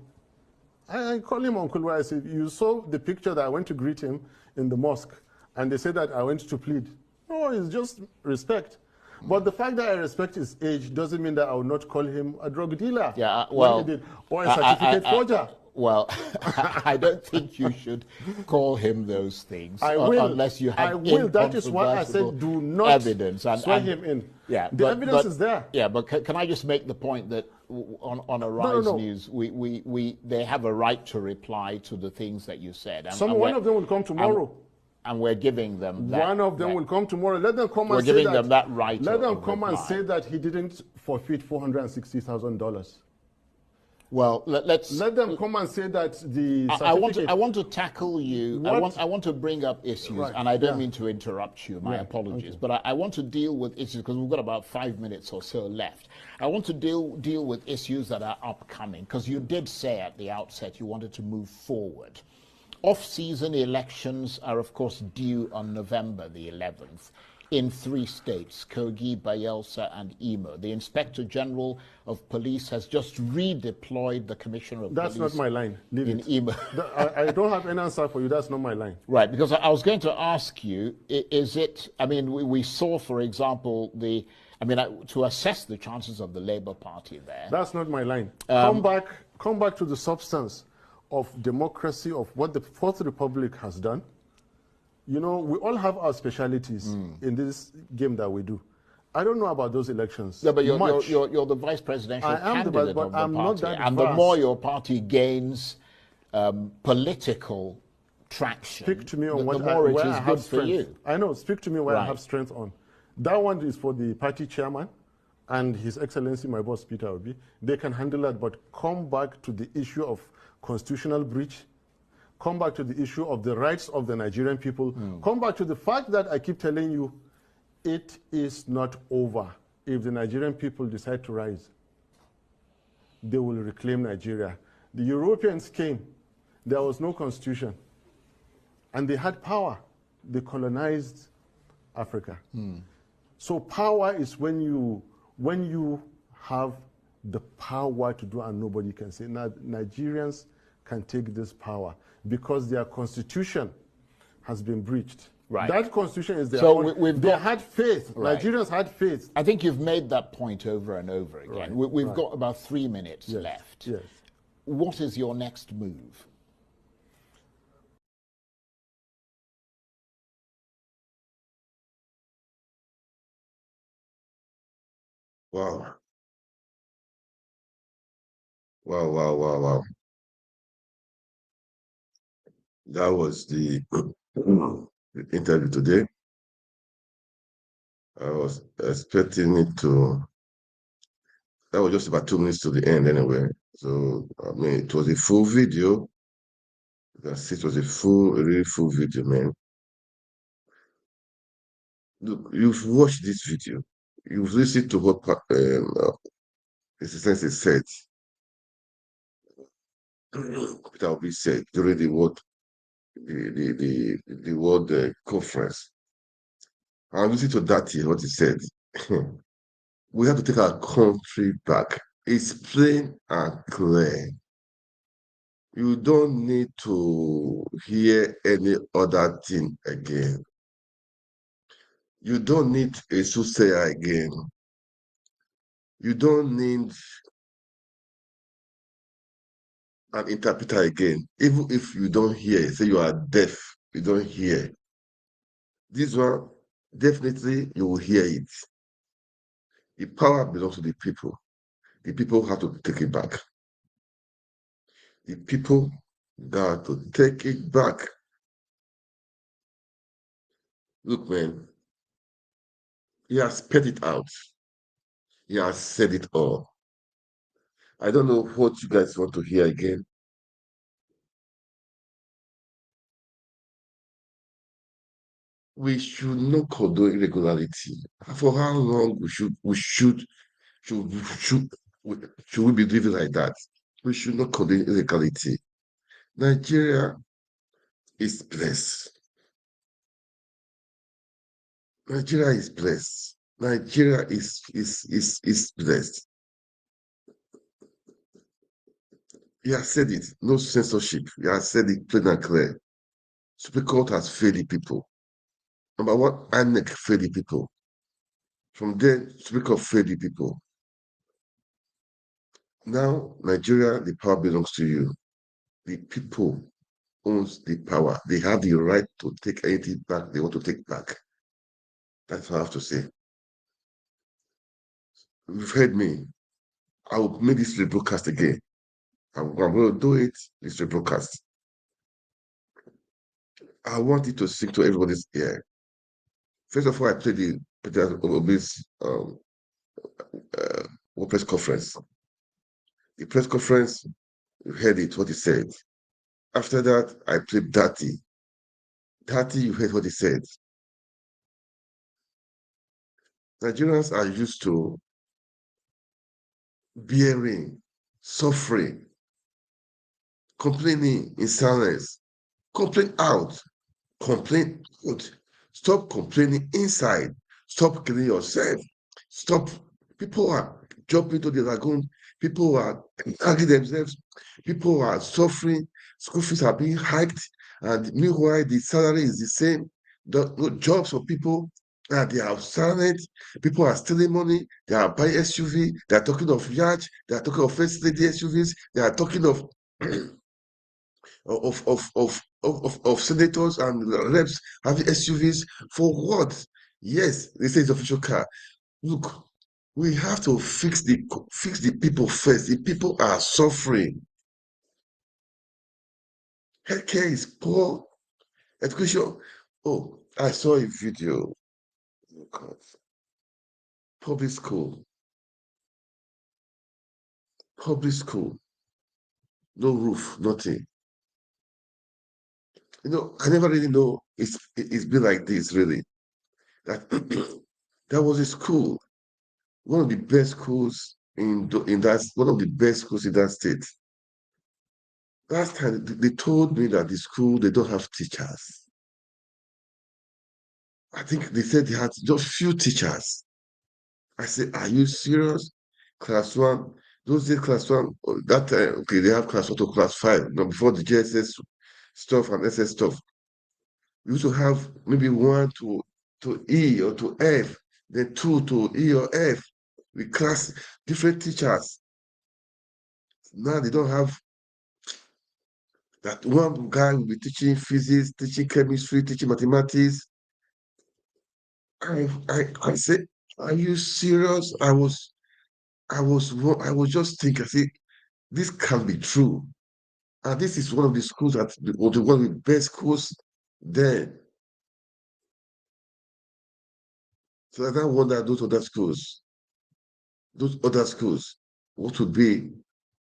S4: I call him uncle where I said, you saw the picture that I went to greet him in the mosque, and they said that I went to plead. No, it's just respect. But the fact that I respect his age doesn't mean that I will not call him a drug dealer.
S10: Yeah, well,
S4: or a certificate forger.
S10: Well, I don't think you should call him those things.
S4: I will.
S10: Unless you have
S4: That is why I said do not
S10: evidence
S4: swear him in.
S10: Yeah,
S4: the evidence is there.
S10: Yeah, but can I just make the point that on Arise News, they have a right to reply to the things that you said.
S4: One of them will come tomorrow.
S10: And we're giving them that.
S4: One of them will come tomorrow. Let them come
S10: and say that. We're giving them that right.
S4: Let them come and say that he didn't forfeit $460,000.
S10: Well,
S4: let them come and say that the
S10: I want to tackle you. I want to bring up issues, right. And I don't mean to interrupt you. My apologies, okay. But I want to deal with issues because we've got about 5 minutes or so left. I want to deal with issues that are upcoming because you did say at the outset you wanted to move forward. Off-season elections are, of course, due on November the 11th. In 3 states, Kogi, Bayelsa, and Imo. The Inspector General of Police has just redeployed the Commissioner of Police.
S4: That's not my line. Leave
S10: in
S4: it.
S10: Imo.
S4: I don't have any answer for you. That's not my line.
S10: Right, because I was going to ask you, is it, I mean, we saw, for example, to assess the chances of the Labour Party there.
S4: That's not my line. Come back to the substance of democracy, of what the Fourth Republic has done. You know, we all have our specialities in this game that we do. I don't know about those elections.
S10: Yeah, but you're the vice presidential candidate of the party. And the more your party gains political traction,
S4: speak to me on
S10: the more it is good for you.
S4: I know, speak to me where I have strength on. That one is for the party chairman and His Excellency, my boss, Peter Obi. They can handle that, but come back to the issue of constitutional breach. Come back to the issue of the rights of the Nigerian people. Come back to the fact that I keep telling you, it is not over. If the Nigerian people decide to rise, they will reclaim Nigeria. The Europeans came. There was no constitution. And they had power. They colonized Africa. So power is when you have the power to do and nobody can say. Now, Nigerians can take this power because their constitution has been breached.
S10: Right.
S4: That constitution is their
S10: own.
S4: They had faith. Right. Nigerians had faith.
S10: I think you've made that point over and over again. Right. We've got about 3 minutes left.
S4: Yes.
S10: What is your next move?
S1: Wow. Wow, wow, wow, wow. That was the interview today. I was expecting it to, that was just about 2 minutes to the end anyway. So, I mean, it was a full video. You can see it was a really full video, man. Look, you've watched this video. You've listened to what His Excellency said. Peter Obi said during the world conference. I listened to that here, what he said. We have to take our country back. It's plain and clear. You don't need to hear any other thing again. You don't need a soothsayer again. You don't need an interpreter again. Even if you don't hear, say you are deaf, you don't hear. This one, definitely you will hear it. The power belongs to the people. The people have to take it back. The people got to take it back. Look, man, he has spelled it out. He has said it all. I don't know what you guys want to hear again. We should not condone irregularity. For how long should, should, should we be living like that? We should not condone illegality. Nigeria is blessed. Nigeria is blessed. Nigeria is blessed. He has said it. No censorship. He has said it plain and clear. Supreme Court has failed the people. Number one, INEC failed the people. From there, Supreme Court failed the people. Now, Nigeria, the power belongs to you. The people owns the power. They have the right to take anything back they want to take back. That's what I have to say. You've heard me. I will make this rebroadcast again. I'm going to do it, this rebroadcast. I want it to sink to everybody's ear. First of all, I played the President Obi's press conference. The press conference, you heard it, what he said. After that, I played Dathi. Dathi, you heard what he said. Nigerians are used to bearing, suffering, complaining in silence. Complain out. Complain out. Stop complaining inside. Stop killing yourself. Stop. People are jumping to the lagoon. People are hurting themselves. People are suffering. School fees are being hiked. And meanwhile, the salary is the same. The jobs for people, they are silent. People are stealing money. They are buying SUV. They are talking of yacht. They are talking of first lady SUVs. They are talking of of senators and reps having SUVs for what? Yes, they say it's official car. Look, we have to fix the people first. The people are suffering. Healthcare is poor. Education. Oh, I saw a video. Oh God. Public school. Public school. No roof, nothing. I never really know it's been like this, really. That that was a school, one of the best schools in that one of the best schools in that state. Last time they told me that the school they don't have teachers. I think they said they had just few teachers. I said, "Are you serious?" Class one, those days class one. That time, okay, they have class one to class five. Before the JSS stuff and SS stuff, we used to have maybe one to E or to F, then two to E or F. We class different teachers. Now they don't have that. One guy will be teaching physics, teaching chemistry, teaching mathematics. I said, are you serious? I was I was just thinking, I say, this can't be true. And this is one of the schools that was one of the best schools there. So I don't wonder those other schools, what would be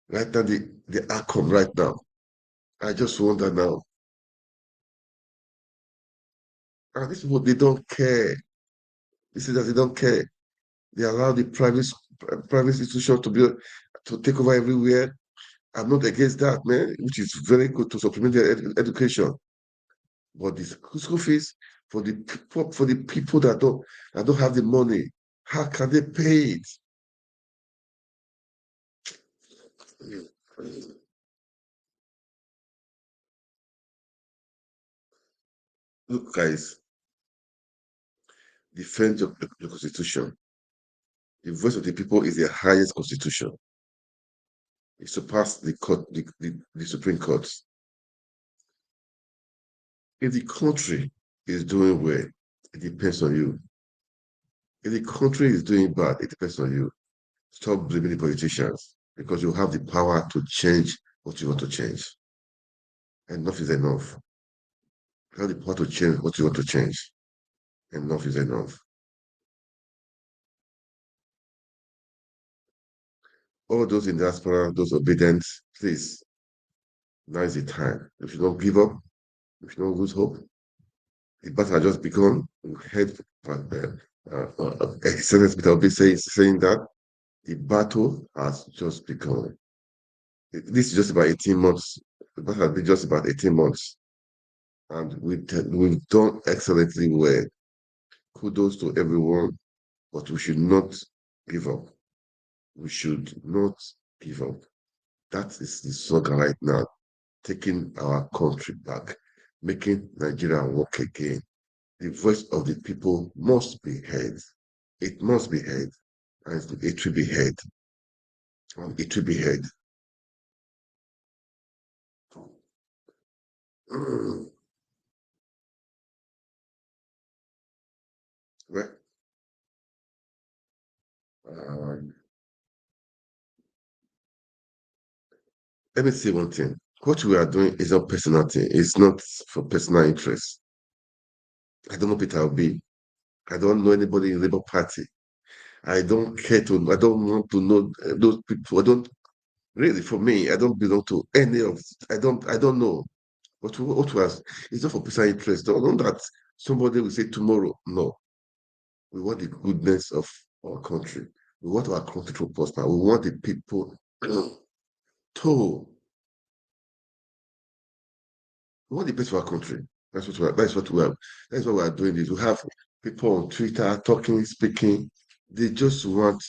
S1: right now the outcome right now. I just wonder now. And this is what they don't care. This is that they don't care. They allow the private institution to take over everywhere. I'm not against that, man, which is very good to supplement their education. But the school fees for the people that don't have the money, how can they pay it? Look, guys, defend your constitution. The voice of the people is the highest constitution. It surpassed the court, the Supreme Court. If the country is doing well, it depends on you. If the country is doing bad, it depends on you. Stop blaming the politicians because you have the power to change what you want to change. Enough is enough. You have the power to change what you want to change. Enough is enough. All those in diaspora, those obedient, please, now is the time. If you don't give up, if you don't lose hope, the battle has just begun. We heard Excellence Peter Obi saying that the battle has just begun. This is just about 18 months. The battle has been just about 18 months. And we've done excellently well. Kudos to everyone, but we should not give up. We should not give up. That is the slogan right now, taking our country back, making Nigeria work again. The voice of the people must be heard. It must be heard, and it will be heard. And it will be heard. Well, let me say one thing. What we are doing is not personal thing. It's not for personal interest. I don't know Peter Obi. I don't know anybody in the Labour Party. I don't care to. I don't want to know those people. I don't really. For me, I don't belong to any of. I don't. I don't know. What was? It's not for personal interest. Don't know that somebody will say tomorrow. No, we want the goodness of our country. We want our country to prosper. We want the people to. We want the best for our country. That's what we are doing this. We have people on Twitter talking, speaking. They just want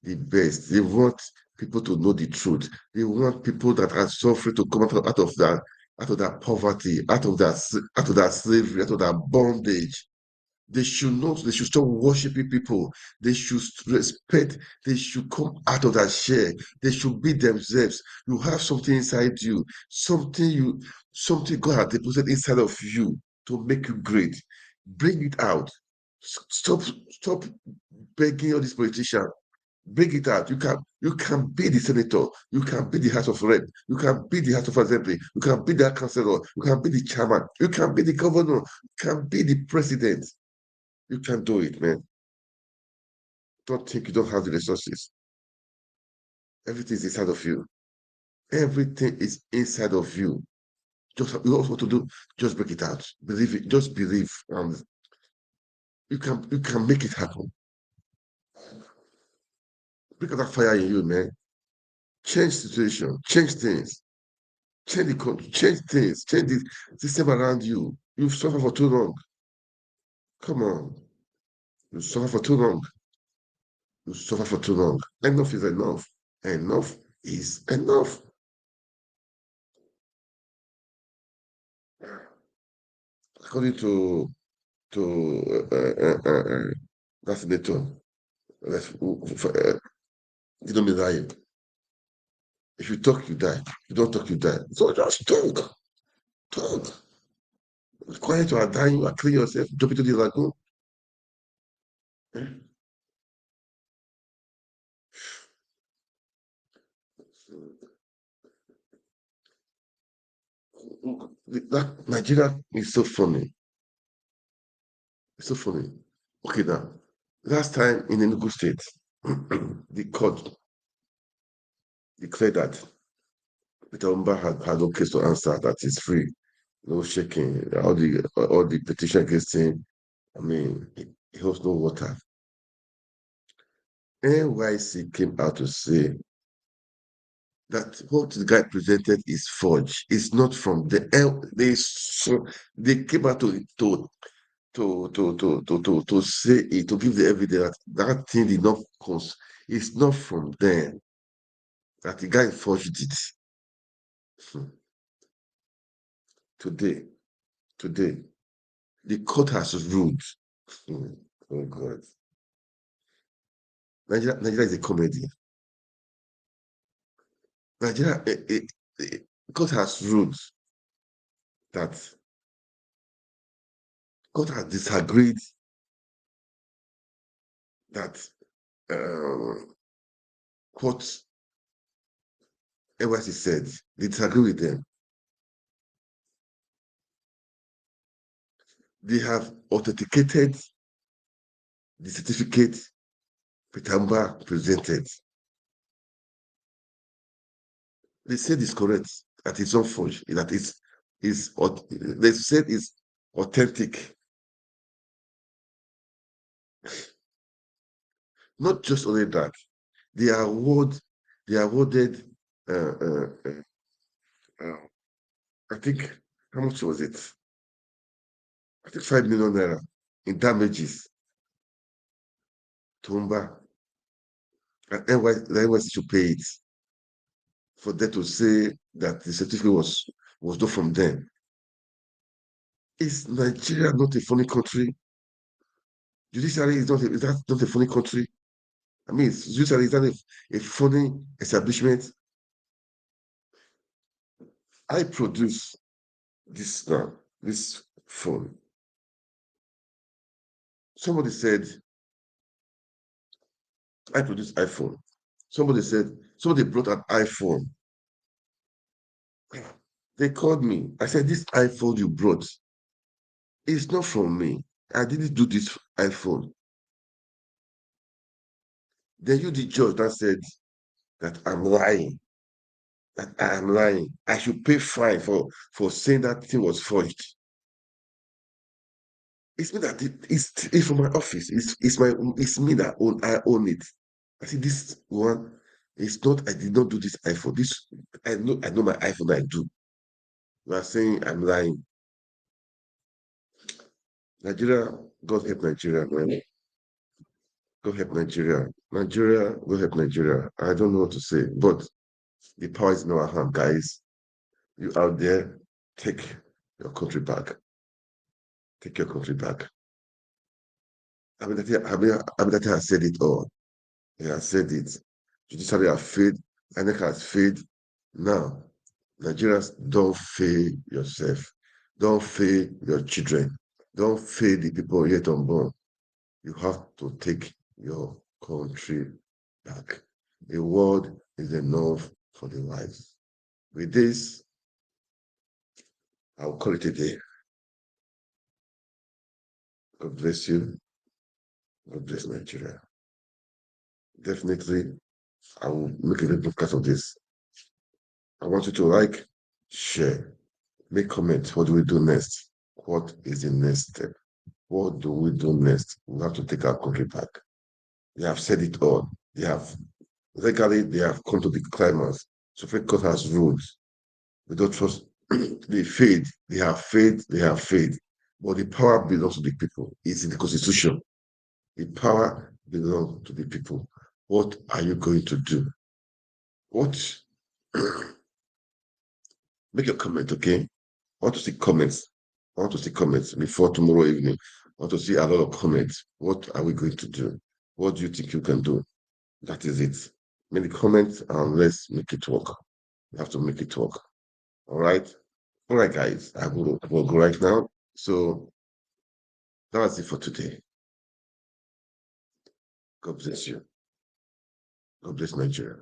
S1: the best. They want people to know the truth. They want people that are suffering to come out of that poverty, out of that slavery, out of that bondage. They should stop worshiping people. They should respect, they should come out of that share. They should be themselves. You have something inside you, something God has deposited inside of you to make you great. Bring it out. Stop begging all these politicians. Bring it out. You can be the senator. You can be the House of Rep. You can be the House of Assembly. You can be the councillor. You can be the chairman. You can be the governor. You can be the president. You can do it, man. Don't think you don't have the resources. Everything is inside of you. Everything is inside of you. Just you also what to do. Just break it out. Believe it. Just believe. You can make it happen. Break out that fire in you, man. Change situation. Change things. Change the country. Change things. Change the system around you. You've suffered for too long. Come on. You suffer for too long. You suffer for too long. Enough is enough. Enough is enough. According to that senator, you don't be lying. If you talk, you die. If you don't talk, you die. So just talk. Talk. Quiet, you are dying, you are killing yourself, jump into the lagoon. That Nigeria is so funny. It's so funny. Okay, now, last time in Enugu State, the court declared that Peter Umba had no case to answer, that is free, no shaking, all the petition against him. I mean, he holds no water. NYC came out to say that what the guy presented is forged. It's not from the they came out to say it, to give the evidence that thing did not cause. It's not from them that the guy forged it. Today, the court has ruled. Oh God, Nigeria is a comedy. Nigeria, court has ruled that court has disagreed that what NYC said. They disagree with them. They have authenticated the certificate Pitamba presented. They said it's correct, that it's not forged, that they said it's authentic. Not just only that, they awarded I think, how much was it? I think 5 million naira in damages to Umba. And the NYC should pay it for them to say that the certificate was not from them. Is Nigeria not a funny country? Judiciary is that not a funny country? I mean, judiciary is that a funny establishment? I produce this now, this phone. Somebody said, I produce iPhone. Somebody brought an iPhone. They called me. I said, this iPhone you brought is not from me. I didn't do this iPhone. Then you, the judge, that said that I'm lying. That I am lying. I should pay fine for saying that thing was forged. It's me that it's from my office. It's me that I own it. I see this one. It's not. I did not do this iPhone. This I know my iPhone. I do. You are saying I'm lying. Nigeria, God help Nigeria, man. God help Nigeria. Nigeria, God help Nigeria. I don't know what to say, but the power is in our hand, guys. You out there, take your country back. Take your country back. Ahmed Dathi has said it all. He has said it. Judiciary have failed. INEC has failed. Now, Nigerians, don't fail yourself. Don't fail your children. Don't fail the people yet unborn. You have to take your country back. The word is enough for the wise. With this, I'll call it a day. God bless you. God bless Nigeria. Definitely, I will make a podcast of this. I want you to like, share, make comments. What do we do next? What is the next step? What do we do next? We have to take our country back. They have said it all. They have come to the climax. Supreme Court has ruled. We don't trust. They failed. They have failed. They have failed. But the power belongs to the people. It's in the Constitution. The power belongs to the people. What are you going to do? What? Make your comment, okay? I want to see comments. I want to see comments before tomorrow evening. I want to see a lot of comments. What are we going to do? What do you think you can do? That is it. Make the comments and let's make it work. We have to make it work. All right? All right, guys. I will go right now. So that's it for today. God bless you. God bless Nigeria.